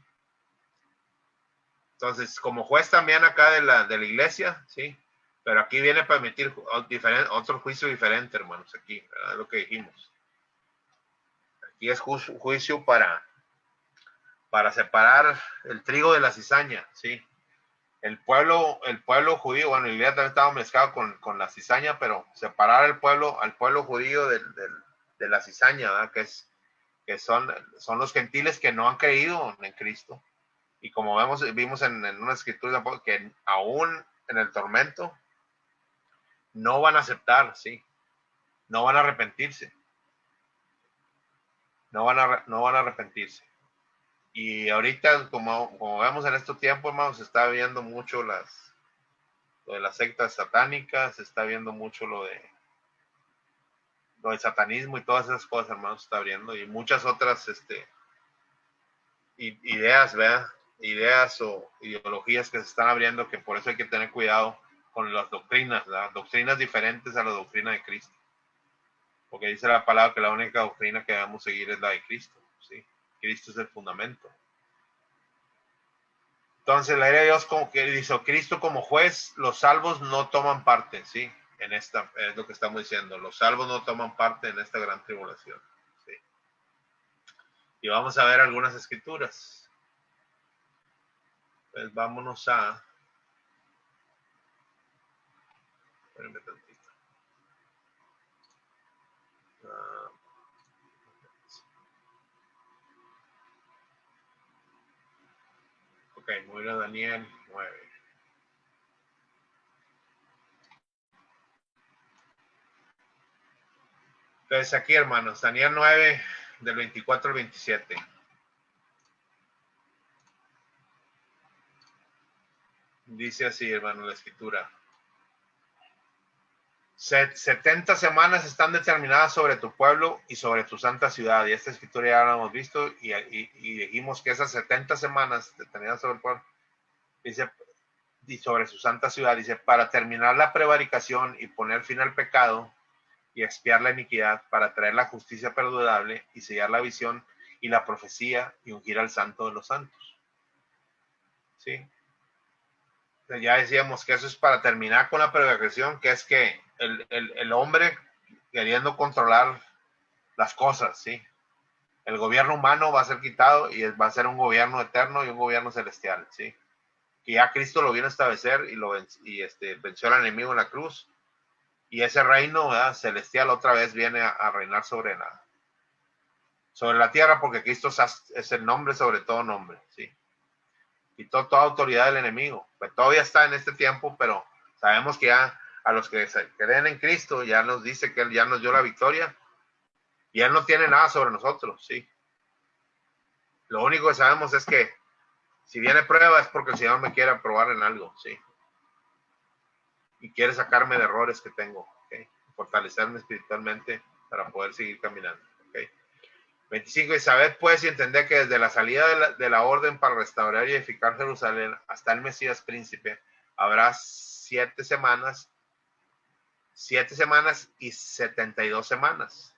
S2: Entonces, como juez también acá de la iglesia. ¿Sí? Pero aquí viene para emitir otro juicio diferente, hermanos. Aquí, ¿verdad? Lo que dijimos. Aquí es juicio para separar el trigo de la cizaña. ¿Sí? El pueblo judío, bueno, el día también estaba mezclado con la cizaña, pero separar al pueblo judío de la cizaña, ¿verdad? Que son los gentiles que no han creído en Cristo. Y como vimos en una escritura que aún en el tormento no van a aceptar, ¿sí? No van a arrepentirse. No van a arrepentirse. Y ahorita, como vemos en estos tiempos, hermanos, se está viendo mucho lo de las sectas satánicas, se está viendo mucho lo del satanismo y todas esas cosas, hermanos, se está abriendo. Y muchas otras ideas, ¿verdad? Ideas o ideologías que se están abriendo, que por eso hay que tener cuidado con las doctrinas, ¿verdad? Doctrinas diferentes a la doctrina de Cristo. Porque dice la palabra que la única doctrina que debemos seguir es la de Cristo, ¿sí? Cristo es el fundamento. Entonces, la idea de Dios, como que dice Cristo como juez, los salvos no toman parte, ¿sí? Es lo que estamos diciendo. Los salvos no toman parte en esta gran tribulación, ¿sí? Y vamos a ver algunas escrituras. Pues vámonos a... Espérenme tantito. Ok, voy a Daniel. 9. Entonces aquí, hermanos, Daniel 9, del 24 al 27. Dice así, hermano, la escritura. 70 semanas están determinadas sobre tu pueblo y sobre tu santa ciudad. Y esta escritura ya la hemos visto y dijimos que esas 70 semanas determinadas sobre el pueblo, dice, y sobre su santa ciudad, dice, para terminar la prevaricación y poner fin al pecado y expiar la iniquidad, para traer la justicia perdurable y sellar la visión y la profecía y ungir al santo de los santos. ¿Sí? Ya decíamos que eso es para terminar con la prevaricación, que es que el hombre queriendo controlar las cosas, ¿sí? El gobierno humano va a ser quitado y va a ser un gobierno eterno y un gobierno celestial, ¿sí? Que ya Cristo lo vino a establecer y venció al enemigo en la cruz. Y ese reino, ¿verdad?, celestial otra vez viene a reinar sobre la tierra, porque Cristo es el nombre sobre todo nombre, ¿sí? Y toda autoridad del enemigo. Pues todavía está en este tiempo, pero sabemos que ya a los que creen en Cristo ya nos dice que Él ya nos dio la victoria y Él no tiene nada sobre nosotros, ¿sí? Lo único que sabemos es que si viene prueba es porque el Señor me quiere probar en algo, ¿sí? Y quiere sacarme de errores que tengo, ¿ok? Fortalecerme espiritualmente para poder seguir caminando, ¿ok? 25. Y sabed pues y entender que desde la salida de la orden para restaurar y edificar Jerusalén hasta el Mesías príncipe habrá 7 semanas y 72 semanas.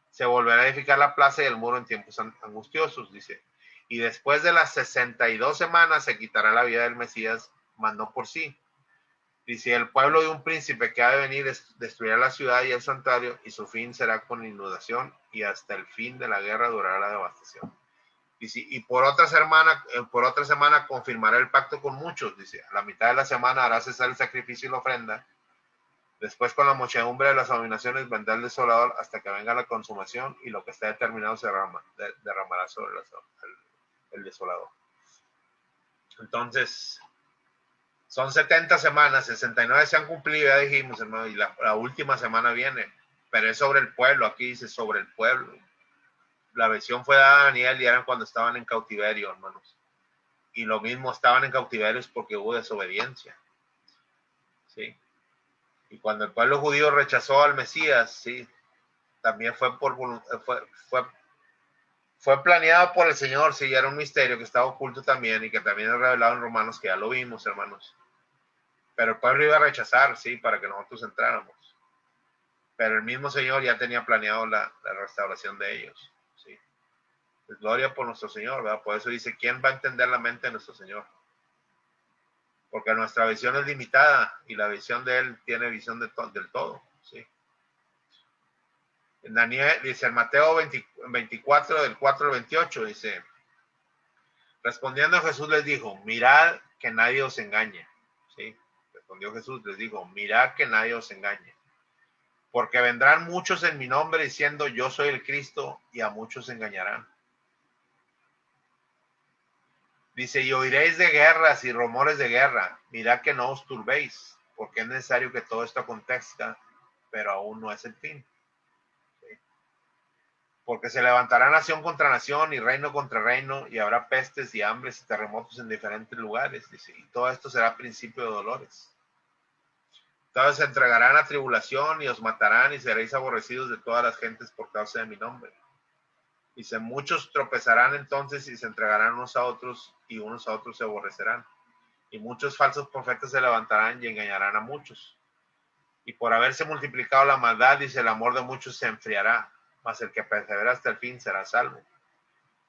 S2: Se volverá a edificar la plaza y el muro en tiempos angustiosos, dice. Y después de las 62 semanas se quitará la vida del Mesías, mas no por sí. Dice, el pueblo de un príncipe que ha de venir destruirá la ciudad y el santuario, y su fin será con inundación, y hasta el fin de la guerra durará la devastación. Dice, y por otra semana confirmará el pacto con muchos. Dice, a la mitad de la semana hará cesar el sacrificio y la ofrenda. Después, con la muchedumbre de las abominaciones, vendrá el desolador hasta que venga la consumación, y lo que está determinado se derramará sobre el desolador. Entonces, son 70 semanas, 69 se han cumplido, ya dijimos, hermano, y la última semana viene, pero es sobre el pueblo. Aquí dice sobre el pueblo. La visión fue dada a Daniel y eran cuando estaban en cautiverio, hermanos. Y lo mismo, estaban en cautiverio es porque hubo desobediencia, ¿sí? Y cuando el pueblo judío rechazó al Mesías, ¿sí?, también fue planeado por el Señor, sí, era un misterio que estaba oculto también y que también es revelado en Romanos, que ya lo vimos, hermanos. Pero el pueblo iba a rechazar, sí, para que nosotros entráramos. Pero el mismo Señor ya tenía planeado la restauración de ellos, sí. Pues gloria por nuestro Señor, ¿verdad? Por eso dice, ¿quién va a entender la mente de nuestro Señor? Porque nuestra visión es limitada y la visión de Él tiene visión del todo, ¿sí? En Daniel, dice en Mateo 24, del 4 al 28, dice, respondiendo Jesús les dijo, mirad que nadie os engañe, ¿sí? Respondió Jesús, les dijo, mirad que nadie os engañe, porque vendrán muchos en mi nombre diciendo, yo soy el Cristo, y a muchos engañarán. Dice, y oiréis de guerras y rumores de guerra, mirad que no os turbéis, porque es necesario que todo esto acontezca, pero aún no es el fin. ¿Sí? Porque se levantará nación contra nación y reino contra reino, y habrá pestes y hambres y terremotos en diferentes lugares, dice, y todo esto será principio de dolores. Entonces se entregarán a tribulación y os matarán y seréis aborrecidos de todas las gentes por causa de mi nombre. Dice, muchos tropezarán entonces y se entregarán unos a otros y unos a otros se aborrecerán. Y muchos falsos profetas se levantarán y engañarán a muchos. Y por haberse multiplicado la maldad, dice, el amor de muchos se enfriará, mas el que persevera hasta el fin será salvo.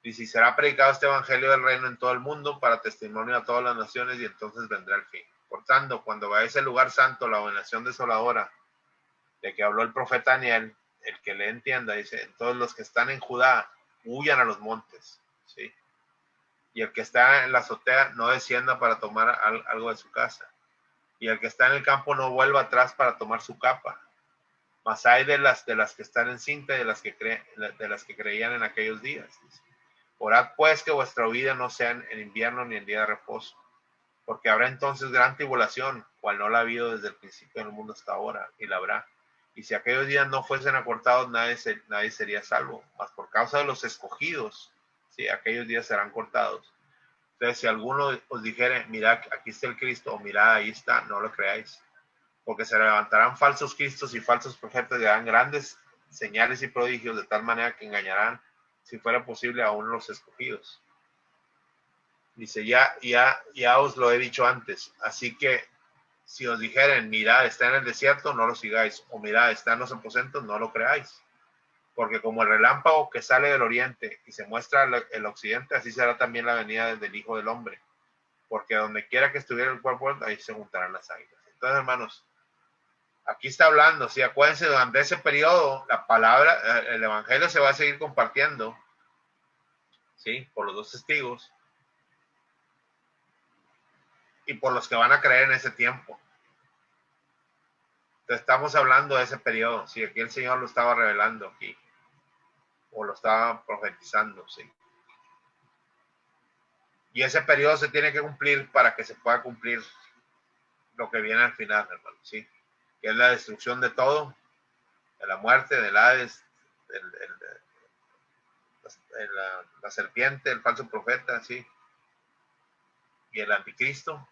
S2: Dice, y será predicado este evangelio del reino en todo el mundo para testimonio a todas las naciones, y entonces vendrá el fin. Por tanto, cuando vaya a ese lugar santo, la abominación desoladora de que habló el profeta Daniel, el que le entienda, dice, todos los que están en Judá huyan a los montes, ¿sí? Y el que está en la azotea no descienda para tomar algo de su casa. Y el que está en el campo no vuelva atrás para tomar su capa. Mas hay de las que están en cinta y de las que creían en aquellos días. Dice. Orad pues que vuestra vida no sea en invierno ni en día de reposo. porque habrá entonces gran tribulación, cual no la ha habido desde el principio del mundo hasta ahora, y la habrá. Y si aquellos días no fuesen acortados, nadie sería salvo, mas por causa de los escogidos, sí, aquellos días serán cortados. Entonces, si alguno os dijere, mirad, aquí está el Cristo, o mirad, ahí está, no lo creáis, porque se levantarán falsos cristos y falsos profetas y harán grandes señales y prodigios, de tal manera que engañarán, si fuera posible, aún los escogidos. Dice, ya os lo he dicho antes, así que si os dijeren, mirad, está en el desierto, no lo sigáis, o mirad, está en los aposentos, no lo creáis, porque como el relámpago que sale del oriente y se muestra el occidente, así será también la venida del Hijo del Hombre, porque donde quiera que estuviera el cuerpo, ahí se juntarán las águilas. Entonces, hermanos, aquí está hablando, sí, acuérdense, durante ese periodo, la palabra, el evangelio se va a seguir compartiendo, sí, por los dos testigos, y por los que van a creer en ese tiempo. Entonces, estamos hablando de ese periodo, sí, aquí el Señor lo estaba revelando aquí, o lo estaba profetizando, sí. Y ese periodo se tiene que cumplir para que se pueda cumplir lo que viene al final, hermano, sí, que es la destrucción de todo, de la muerte, del Hades, la serpiente, el falso profeta, sí, y el anticristo,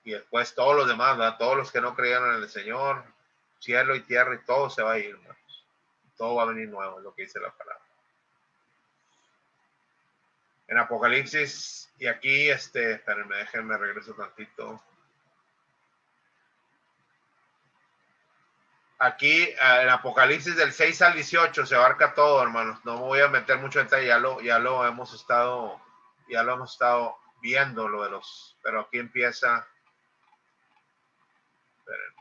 S2: y después todos los demás, ¿verdad? Todos los que no creyeron en el Señor, cielo y tierra, y todo se va a ir, hermanos. Todo va a venir nuevo, es lo que dice la palabra. En Apocalipsis, y aquí, espérenme, déjenme regreso tantito. Aquí, en Apocalipsis del 6 al 18 se abarca todo, hermanos. No me voy a meter mucho en detalle, ya lo hemos estado viendo, lo de los, pero aquí empieza, espérenme.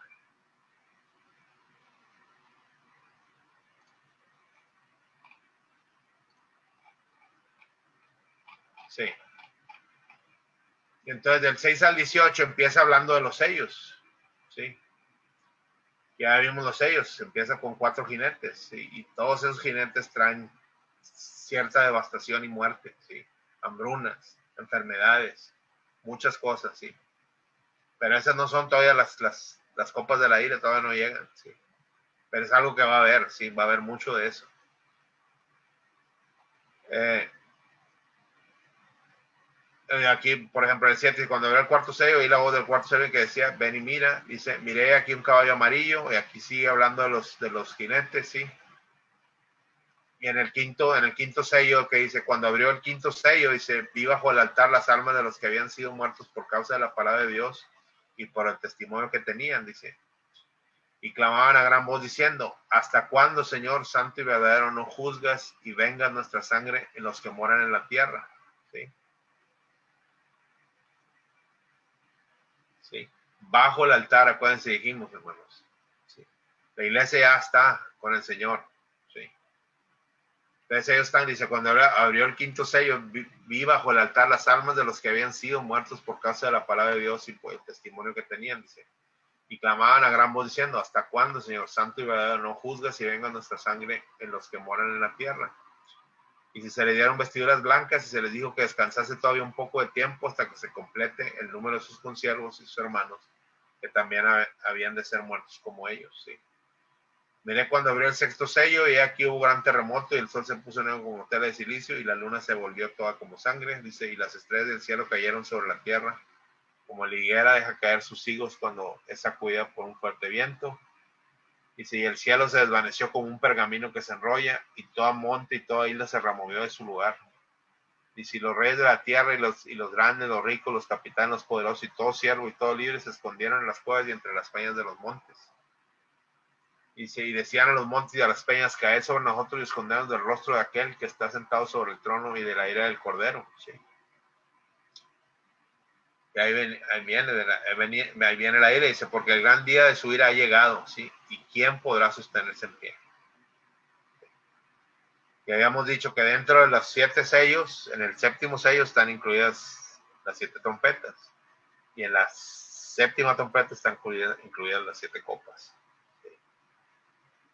S2: Sí. Y entonces del 6 al 18 empieza hablando de los sellos, ¿sí? Ya vimos los sellos, empieza con 4 jinetes, ¿sí? Y todos esos jinetes traen cierta devastación y muerte, ¿sí? Hambrunas, enfermedades, muchas cosas, ¿sí? Pero esas no son todavía las copas de la ira, todavía no llegan, ¿sí? Pero es algo que va a haber, ¿sí? Va a haber mucho de eso. Aquí, por ejemplo, el 7, cuando abrió el cuarto sello, y la voz del cuarto sello que decía, ven y mira, dice, miré aquí un caballo amarillo, y aquí sigue hablando de los jinetes, ¿sí? Y en el quinto sello que dice, cuando abrió el quinto sello, dice, vi bajo el altar las almas de los que habían sido muertos por causa de la palabra de Dios y por el testimonio que tenían, dice. Y clamaban a gran voz diciendo, ¿hasta cuándo, Señor santo y verdadero, no juzgas y vengas nuestra sangre en los que moran en la tierra? ¿Sí? ¿Sí? Bajo el altar, acuérdense, dijimos, hermanos. ¿Sí? La iglesia ya está con el Señor. ¿Sí? Entonces ellos están, dice, cuando abrió el quinto sello, vi bajo el altar las almas de los que habían sido muertos por causa de la palabra de Dios y por el testimonio que tenían, dice. Y clamaban a gran voz diciendo, ¿hasta cuándo, Señor santo y verdadero, no juzgas y venga nuestra sangre en los que moran en la tierra? Y si se les dieron vestiduras blancas y se les dijo que descansase todavía un poco de tiempo hasta que se complete el número de sus consiervos y sus hermanos, que también habían de ser muertos como ellos, ¿sí? Miré cuando abrió el sexto sello y aquí hubo gran terremoto y el sol se puso negro como tela de silicio y la luna se volvió toda como sangre, dice, y las estrellas del cielo cayeron sobre la tierra, como la higuera deja caer sus higos cuando es sacudida por un fuerte viento. Dice, y el cielo se desvaneció como un pergamino que se enrolla, y todo monte y toda isla se removió de su lugar. Dice, y los reyes de la tierra y los grandes, los ricos, los capitanes, los poderosos y todo siervo y todo libre se escondieron en las cuevas y entre las peñas de los montes. Dice, y decían a los montes y a las peñas, caed sobre nosotros y escondernos del rostro de aquel que está sentado sobre el trono y de la ira del cordero. ¿Sí? Y ahí viene la ira, dice, porque el gran día de su ira ha llegado, ¿sí? ¿Y quién podrá sostenerse en pie? Y habíamos dicho que dentro de los 7 sellos, en el séptimo sello están incluidas las 7 trompetas. Y en la séptima trompeta están incluidas las 7 copas. ¿Sí?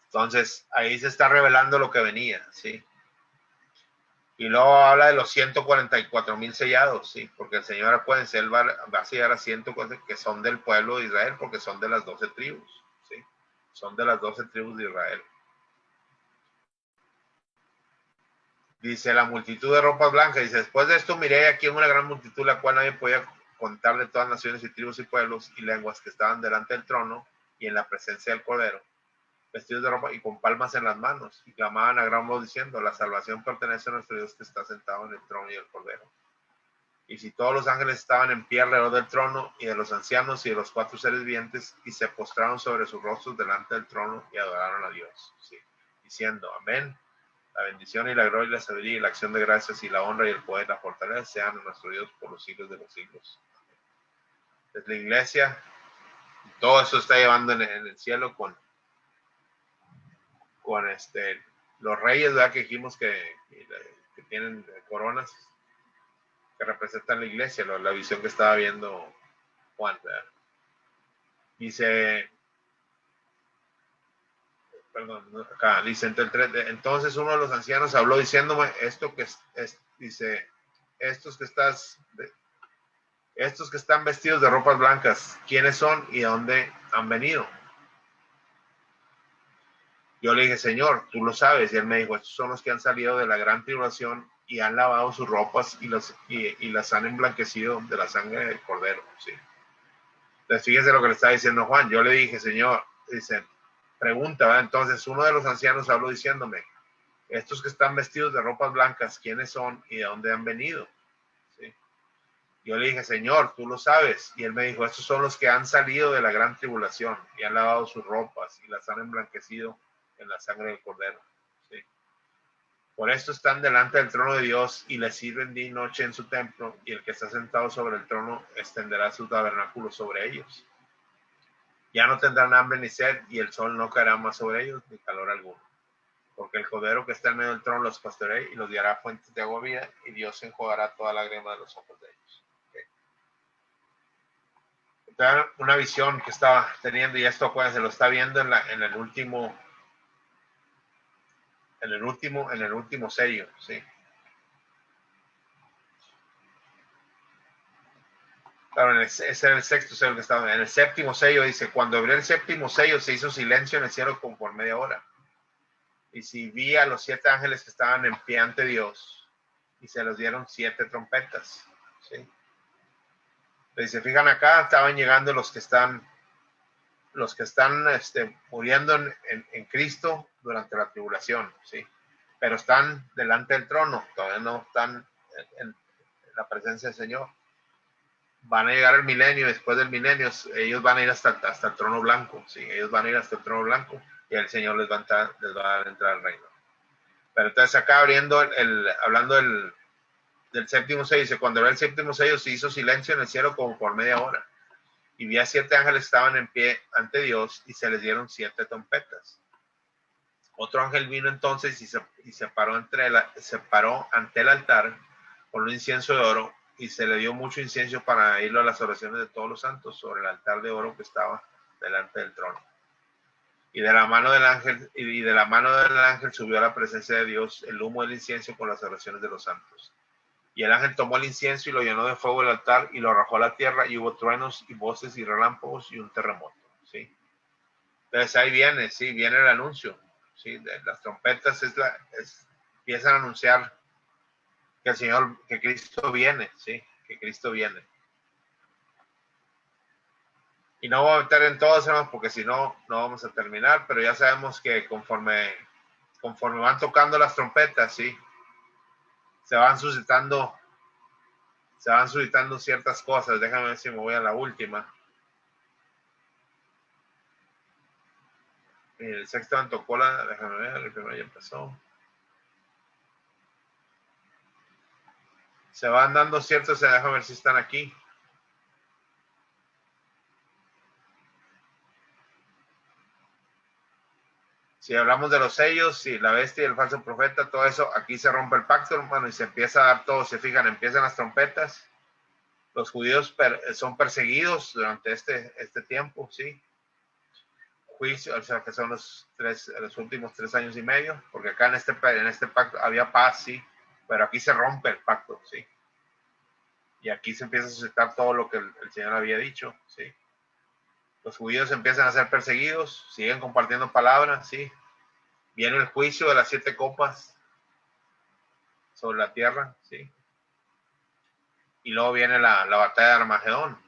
S2: Entonces, ahí se está revelando lo que venía, ¿sí? Y luego habla de los 144,000 sellados, sí, porque el Señor, acuérdense, Él va a sellar a 100 que son del pueblo de Israel, porque son de las 12 tribus, sí, son de las 12 tribus de Israel. Dice, la multitud de ropas blancas, dice, después de esto miré aquí una gran multitud, la cual nadie podía contar, de todas naciones y tribus y pueblos y lenguas, que estaban delante del trono y en la presencia del Cordero, vestidos de ropa y con palmas en las manos, y clamaban a gran voz diciendo, la salvación pertenece a nuestro Dios que está sentado en el trono y el Cordero. Y si todos los ángeles estaban en pie alrededor del trono, y de los ancianos y de los 4 seres vivientes, y se postraron sobre sus rostros delante del trono y adoraron a Dios, sí, diciendo, amén. La bendición y la gloria y la sabiduría y la acción de gracias y la honra y el poder y la fortaleza sean a nuestro Dios por los siglos de los siglos. Es la iglesia, todo eso está llevando en el cielo con los reyes, ¿verdad? Que dijimos que tienen coronas, que representan la iglesia, la visión que estaba viendo Juan, ¿verdad? Dice, perdón, acá dice, entonces uno de los ancianos habló diciéndome, dice, estos que están vestidos de ropas blancas, ¿quiénes son y a dónde han venido? Yo le dije, Señor, tú lo sabes. Y él me dijo, estos son los que han salido de la gran tribulación y han lavado sus ropas y las han emblanquecido de la sangre del Cordero. ¿Sí? Entonces, fíjese lo que le está diciendo Juan. Yo le dije, Señor, dice, pregunta, ¿verdad? Entonces uno de los ancianos habló diciéndome, estos que están vestidos de ropas blancas, ¿quiénes son y de dónde han venido? ¿Sí? Yo le dije, Señor, tú lo sabes. Y él me dijo, estos son los que han salido de la gran tribulación y han lavado sus ropas y las han emblanquecido en la sangre del Cordero. ¿Sí? Por esto están delante del trono de Dios y le sirven día y noche en su templo, y el que está sentado sobre el trono extenderá su tabernáculo sobre ellos. Ya no tendrán hambre ni sed, y el sol no caerá más sobre ellos, ni calor alguno. Porque el Cordero que está en medio del trono los pastoreará y los guiará a fuentes de agua viva, y Dios enjuagará toda lágrima de los ojos de ellos. Okay. Una visión que estaba teniendo, y esto pues, se lo está viendo en el último sello, ¿sí? Claro, ese era el sexto sello que estaba. En el séptimo sello dice, cuando abrió el séptimo sello se hizo silencio en el cielo como por media hora. Y si vi a los 7 ángeles que estaban en pie ante Dios, y se los dieron 7 trompetas. ¿Sí? Y se fijan acá, estaban llegando los que están muriendo en Cristo durante la tribulación, ¿sí? Pero están delante del trono, todavía no están en la presencia del Señor. Van a llegar el milenio, después del milenio, ellos van a ir hasta el trono blanco, ¿sí? Ellos van a ir hasta el trono blanco y el Señor les va a entrar al reino. Pero entonces acá hablando del séptimo sello, dice, cuando era el séptimo sello se hizo silencio en el cielo como por media hora. Y vi a 7 ángeles que estaban en pie ante Dios y se les dieron 7 trompetas. Otro ángel vino entonces y se paró ante el altar con un incienso de oro, y se le dio mucho incienso para irlo a las oraciones de todos los santos sobre el altar de oro que estaba delante del trono. Y de la mano del ángel subió a la presencia de Dios el humo del incienso con las oraciones de los santos. Y el ángel tomó el incienso y lo llenó de fuego el altar y lo arrojó a la tierra, y hubo truenos y voces y relámpagos y un terremoto. ¿Sí? Entonces ahí viene, sí, viene el anuncio. ¿Sí? Las trompetas empiezan a anunciar que Cristo viene, ¿sí? Que Cristo viene. Y no voy a meter en todos, hermanos, porque si no, no vamos a terminar, pero ya sabemos que conforme van tocando las trompetas, ¿sí? Se van suscitando ciertas cosas. Déjame ver si me voy a la última. El sexto antocola, déjame ver, el primero ya empezó. Se van dando ciertos, déjame ver si están aquí. Si hablamos de los sellos, si la bestia y el falso profeta, todo eso, aquí se rompe el pacto, hermano, y se empieza a dar todo. Se fijan, empiezan las trompetas. Los judíos son perseguidos durante este tiempo, ¿sí? Juicio, o sea, que son los últimos 3 años y medio, porque acá en este pacto había paz, sí, pero aquí se rompe el pacto, ¿sí? Y aquí se empieza a suscitar todo lo que el Señor había dicho, ¿sí? Los judíos empiezan a ser perseguidos, siguen compartiendo palabras, ¿sí? Viene el juicio de las 7 copas sobre la tierra, ¿sí? Y luego viene la batalla de Armagedón.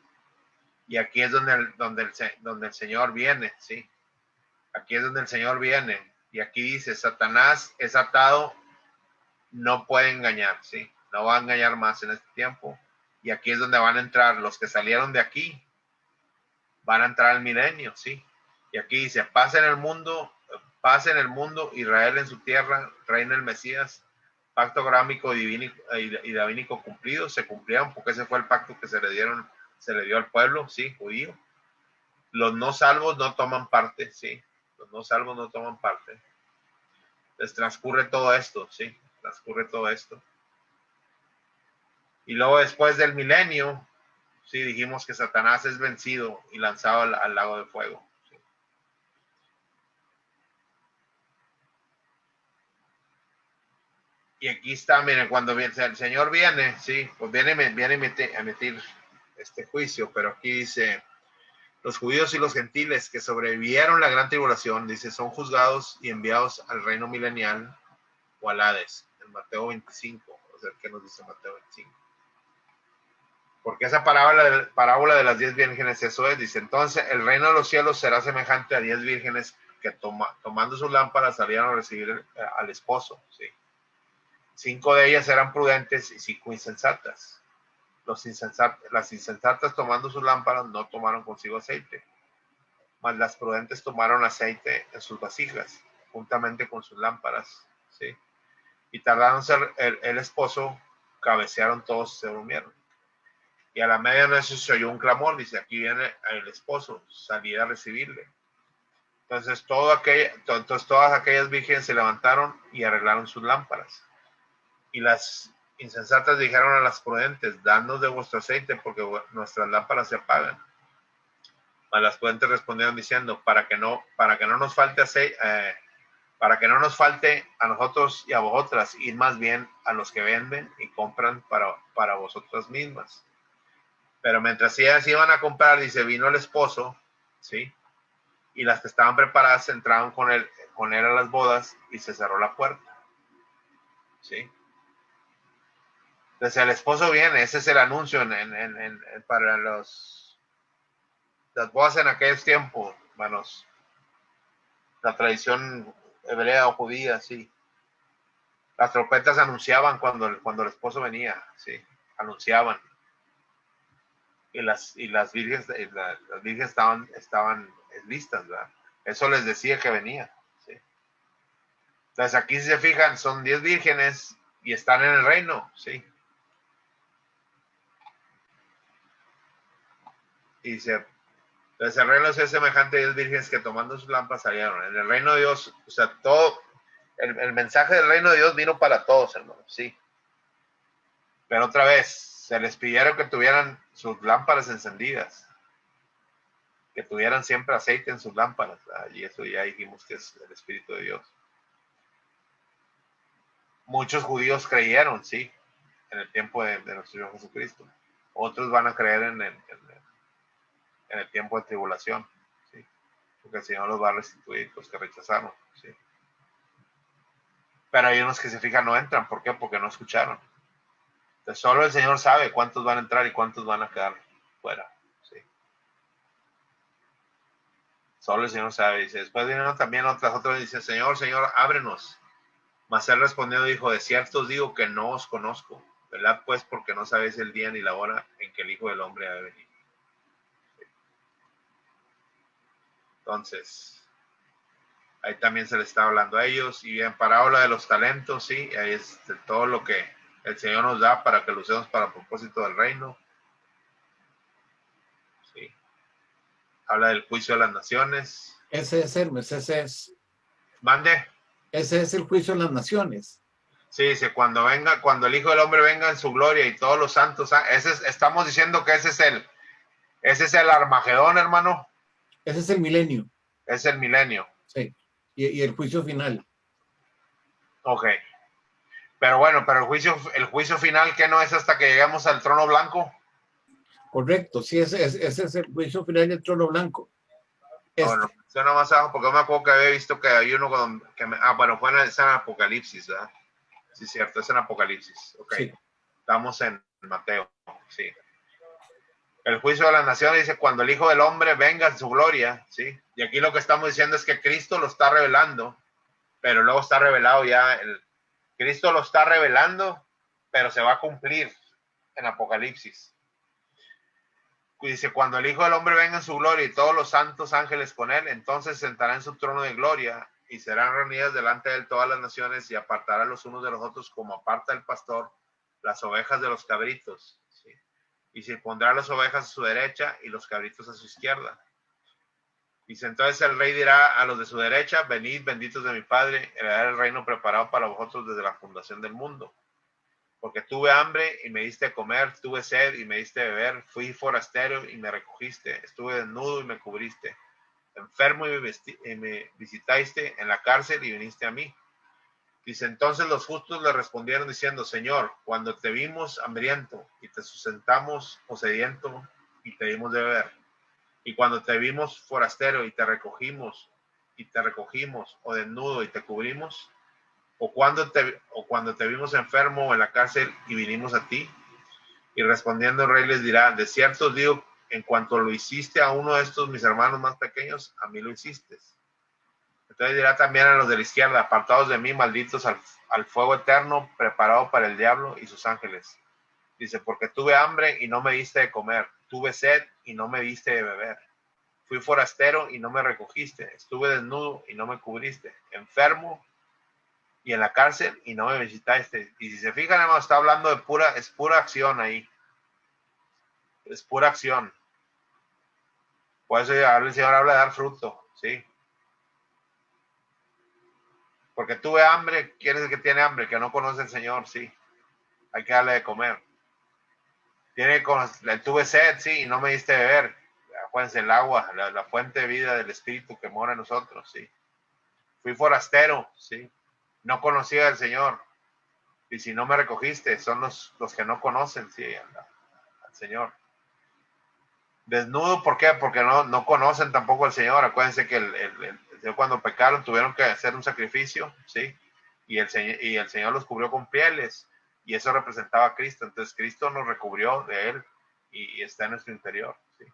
S2: Y aquí es donde el Señor viene, ¿sí? Aquí es donde el Señor viene. Y aquí dice, Satanás es atado, no puede engañar, ¿sí? No va a engañar más en este tiempo. Y aquí es donde van a entrar los que salieron de aquí. Van a entrar al milenio, ¿sí? Y aquí dice, paz en el mundo, Israel en su tierra, reina el Mesías, pacto abrámico y davínico cumplido, se cumplieron porque ese fue el pacto que se le dio al pueblo, ¿sí? Judío. Los no salvos no toman parte, ¿sí? Los no salvos no toman parte. Les transcurre todo esto, ¿sí? Transcurre todo esto. Y luego después del milenio, sí, dijimos que Satanás es vencido y lanzado al lago de fuego. ¿Sí? Y aquí está, miren, cuando el Señor viene, sí, pues viene a emitir este juicio, pero aquí dice, los judíos y los gentiles que sobrevivieron la gran tribulación, dice, son juzgados y enviados al reino milenial o al Hades, en Mateo 25, o sea, ¿qué nos dice Mateo 25? Porque esa parábola de las 10 vírgenes, eso es, dice, entonces el reino de los cielos será semejante a 10 vírgenes que tomando sus lámparas salieron a recibir al esposo, ¿sí? 5 de ellas eran prudentes y 5 insensatas. Las insensatas tomando sus lámparas no tomaron consigo aceite, mas las prudentes tomaron aceite en sus vasijas, juntamente con sus lámparas, ¿sí? Y tardándose el esposo, cabecearon todos y se durmieron. Y a la medianoche se oyó un clamor, dice, aquí viene el esposo, salí a recibirle. Entonces todas aquellas vírgenes se levantaron y arreglaron sus lámparas. Y las insensatas dijeron a las prudentes, danos de vuestro aceite, porque nuestras lámparas se apagan. Mas las prudentes respondieron diciendo, para que no nos falte aceite, para que no nos falte a nosotros y a vosotras, ir más bien a los que venden y compran para vosotras mismas. Pero mientras ellas iban a comprar, dice, vino el esposo, ¿sí? Y las que estaban preparadas entraron con él a las bodas y se cerró la puerta, ¿sí? Entonces el esposo viene, ese es el anuncio para las bodas en aquellos tiempos, hermanos. La tradición hebrea o judía, sí. Las trompetas anunciaban cuando el esposo venía, sí, anunciaban. Y las vírgenes, las vírgenes estaban listas, ¿verdad? Eso les decía que venía, ¿sí? Entonces aquí si se fijan, son 10 vírgenes y están en el reino, ¿sí? Y entonces el reino es semejante a 10 vírgenes que tomando sus lámparas salieron. En el reino de Dios, o sea, todo, el mensaje del reino de Dios vino para todos, hermanos, sí. Pero otra vez, se les pidieron que tuvieran sus lámparas encendidas, que tuvieran siempre aceite en sus lámparas, ¿verdad? Y eso ya dijimos que es el Espíritu de Dios. Muchos judíos creyeron, sí, en el tiempo de nuestro Señor Jesucristo. Otros van a creer en el tiempo de tribulación, ¿sí? Porque el Señor los va a restituir, los que rechazaron, ¿sí? Pero hay unos que se fijan no entran, ¿por qué? Porque no escucharon. Entonces solo el Señor sabe cuántos van a entrar y cuántos van a quedar fuera, ¿sí? Solo el Señor sabe. Dice, después vinieron también otros dicen, Señor, ábrenos. Mas él respondió, dijo, de cierto os digo que no os conozco. ¿Verdad? Pues porque no sabéis el día ni la hora en que el Hijo del Hombre ha de venir. Entonces, ahí también se le está hablando a ellos. Y bien, parábola de los talentos, sí, ahí es de todo lo que el Señor nos da para que lo usemos para el propósito del reino. Sí. Habla del juicio de las naciones.
S4: Ese es Hermes, ese es.
S2: Mande.
S4: Ese es el juicio de las naciones.
S2: Sí, dice, cuando el Hijo del Hombre venga en su gloria y todos los santos, estamos diciendo que ese es el Armagedón, hermano.
S4: Ese es el milenio.
S2: Es el milenio.
S4: Sí. Y el juicio final.
S2: Ok. Pero bueno, pero el juicio final, ¿qué no es hasta que lleguemos al trono blanco?
S4: Correcto, sí, ese es el juicio final del trono blanco.
S2: Bueno, suena más abajo porque me acuerdo que había visto que hay uno bueno, fue es en Apocalipsis, ¿verdad? Sí, cierto, es en Apocalipsis. Ok,
S4: Sí.
S2: estamos en Mateo, sí. El juicio de la nación dice, cuando el Hijo del Hombre venga en su gloria, ¿sí? Y aquí lo que estamos diciendo es que Cristo lo está revelando, pero luego está revelado ya, Cristo lo está revelando, pero se va a cumplir en Apocalipsis. Y dice, cuando el Hijo del Hombre venga en su gloria y todos los santos ángeles con él, entonces sentará en su trono de gloria y serán reunidas delante de él todas las naciones y apartará los unos de los otros como aparta el pastor las ovejas de los cabritos, ¿sí? Y se pondrá las ovejas a su derecha y los cabritos a su izquierda. Dice, entonces el rey dirá a los de su derecha, venid benditos de mi Padre, heredad el reino preparado para vosotros desde la fundación del mundo. Porque tuve hambre y me diste de comer, tuve sed y me diste de beber, fui forastero y me recogiste, estuve desnudo y me cubriste, enfermo y me visitaste, en la cárcel y viniste a mí. Dice, entonces los justos le respondieron diciendo, Señor, cuando te vimos hambriento y te sustentamos o sediento y te dimos de beber, y cuando te vimos forastero y te recogimos o desnudo y te cubrimos, o cuando te vimos enfermo o en la cárcel y vinimos a ti. Y respondiendo el rey les dirá, de cierto os digo, en cuanto lo hiciste a uno de estos mis hermanos más pequeños, a mí lo hiciste. Entonces dirá también a los de la izquierda, apartados de mí, malditos al fuego eterno, preparado para el diablo y sus ángeles. Dice, porque tuve hambre y no me diste de comer, tuve sed y no me diste de beber. Fui forastero y no me recogiste, estuve desnudo y no me cubriste, enfermo y en la cárcel y no me visitaste. Y si se fijan, hermano, está hablando de es pura acción ahí. Es pura acción. Por eso el Señor habla de dar fruto, ¿sí? Porque tuve hambre, ¿quién es el que tiene hambre? Que no conoce al Señor, sí. Hay que darle de comer. Tuve sed, sí, y no me diste de beber. Acuérdense, el agua, la fuente de vida del Espíritu que mora en nosotros, sí. Fui forastero, sí. No conocía al Señor. Y si no me recogiste, son los que no conocen, sí, al Señor. Desnudo, ¿por qué? Porque no conocen tampoco al Señor. Acuérdense que el Señor, cuando pecaron, tuvieron que hacer un sacrificio, ¿sí? Y el Señor los cubrió con pieles, y eso representaba a Cristo. Entonces Cristo nos recubrió de Él y está en nuestro interior, ¿sí?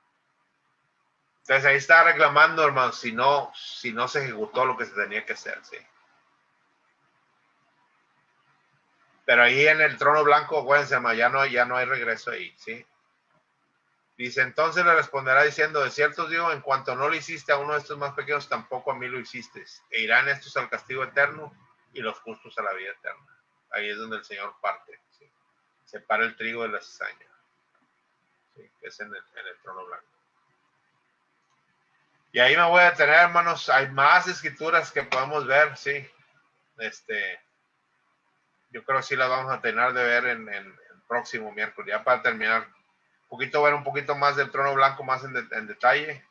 S2: Entonces ahí está reclamando, hermanos, si no se ejecutó lo que se tenía que hacer, ¿sí? Pero ahí en el trono blanco, acuérdense, hermano, ya no hay regreso ahí, ¿sí? Dice, entonces le responderá diciendo, de cierto os digo, en cuanto no lo hiciste a uno de estos más pequeños, tampoco a mí lo hiciste. E irán estos al castigo eterno y los justos a la vida eterna. Ahí es donde el Señor parte, ¿sí? Separa el trigo de la cizaña, ¿sí? Es en el trono blanco. Y ahí me voy a detener, hermanos. Hay más escrituras que podemos ver, ¿sí? Yo creo que sí las vamos a tener de ver en el próximo miércoles, ya para terminar. Ver un poquito más del trono blanco, más en detalle,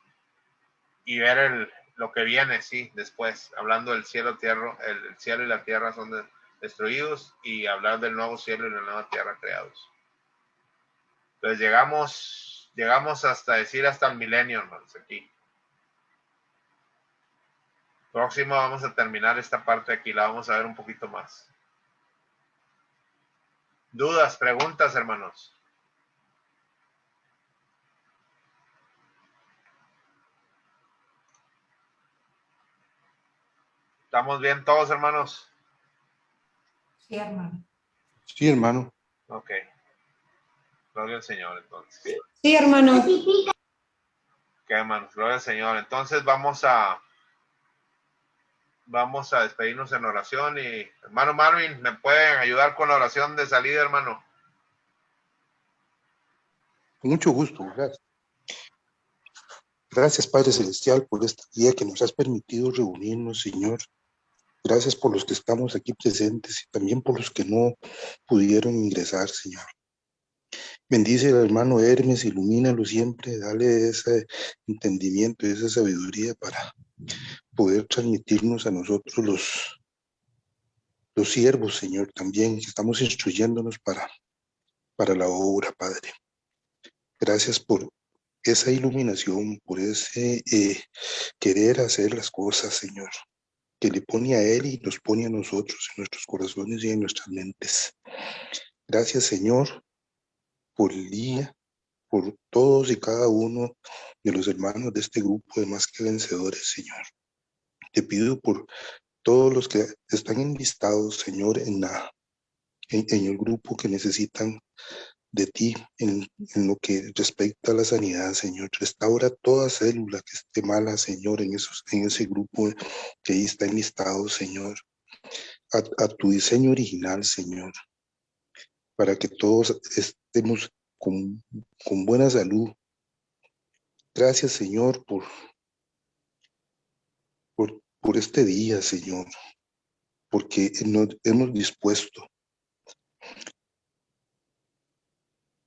S2: y ver lo que viene, sí, después, hablando del cielo, el cielo y la tierra son destruidos, y hablar del nuevo cielo y la nueva tierra creados. Entonces llegamos hasta el milenio, hermanos, aquí. Próximo vamos a terminar esta parte aquí, la vamos a ver un poquito más. ¿Dudas, preguntas, hermanos? ¿Estamos bien todos, hermanos?
S5: Sí, hermano.
S6: Sí, hermano.
S2: Ok. Gloria al Señor, entonces.
S3: Sí, hermano.
S2: Ok, hermanos, gloria al Señor. Entonces vamos a despedirnos en oración. Y hermano Marvin, ¿me pueden ayudar con la oración de salida, hermano?
S6: Con mucho gusto, gracias. Gracias, Padre Celestial, por este día que nos has permitido reunirnos, Señor. Gracias por los que estamos aquí presentes y también por los que no pudieron ingresar, Señor. Bendice al hermano Hermes, ilumínalo siempre, dale ese entendimiento, esa sabiduría para poder transmitirnos a nosotros los siervos, Señor, también, que estamos instruyéndonos para la obra, Padre. Gracias por esa iluminación, por ese querer hacer las cosas, Señor, que le pone a Él y nos pone a nosotros en nuestros corazones y en nuestras mentes. Gracias, Señor, por el día, por todos y cada uno de los hermanos de este grupo de Más que Vencedores, Señor. Te pido por todos los que están enlistados, Señor, en el grupo que necesitan de ti en lo que respecta a la sanidad, Señor. Restaura toda célula que esté mala, Señor, en ese grupo que ahí está enlistado, Señor. A tu diseño original, Señor, para que todos estemos con buena salud. Gracias, Señor, por este día, Señor, porque nos hemos dispuesto.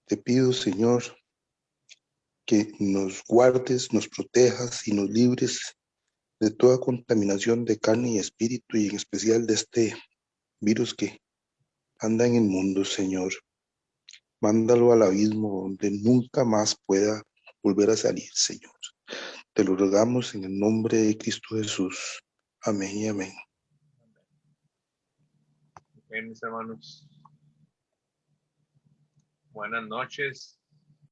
S6: Te pido, Señor, que nos guardes, nos protejas y nos libres de toda contaminación de carne y espíritu, y en especial de este virus que anda en el mundo, Señor. Mándalo al abismo donde nunca más pueda volver a salir, Señor. Te lo rogamos en el nombre de Cristo Jesús. Amén y amén.
S2: Ok, mis hermanos. Buenas noches.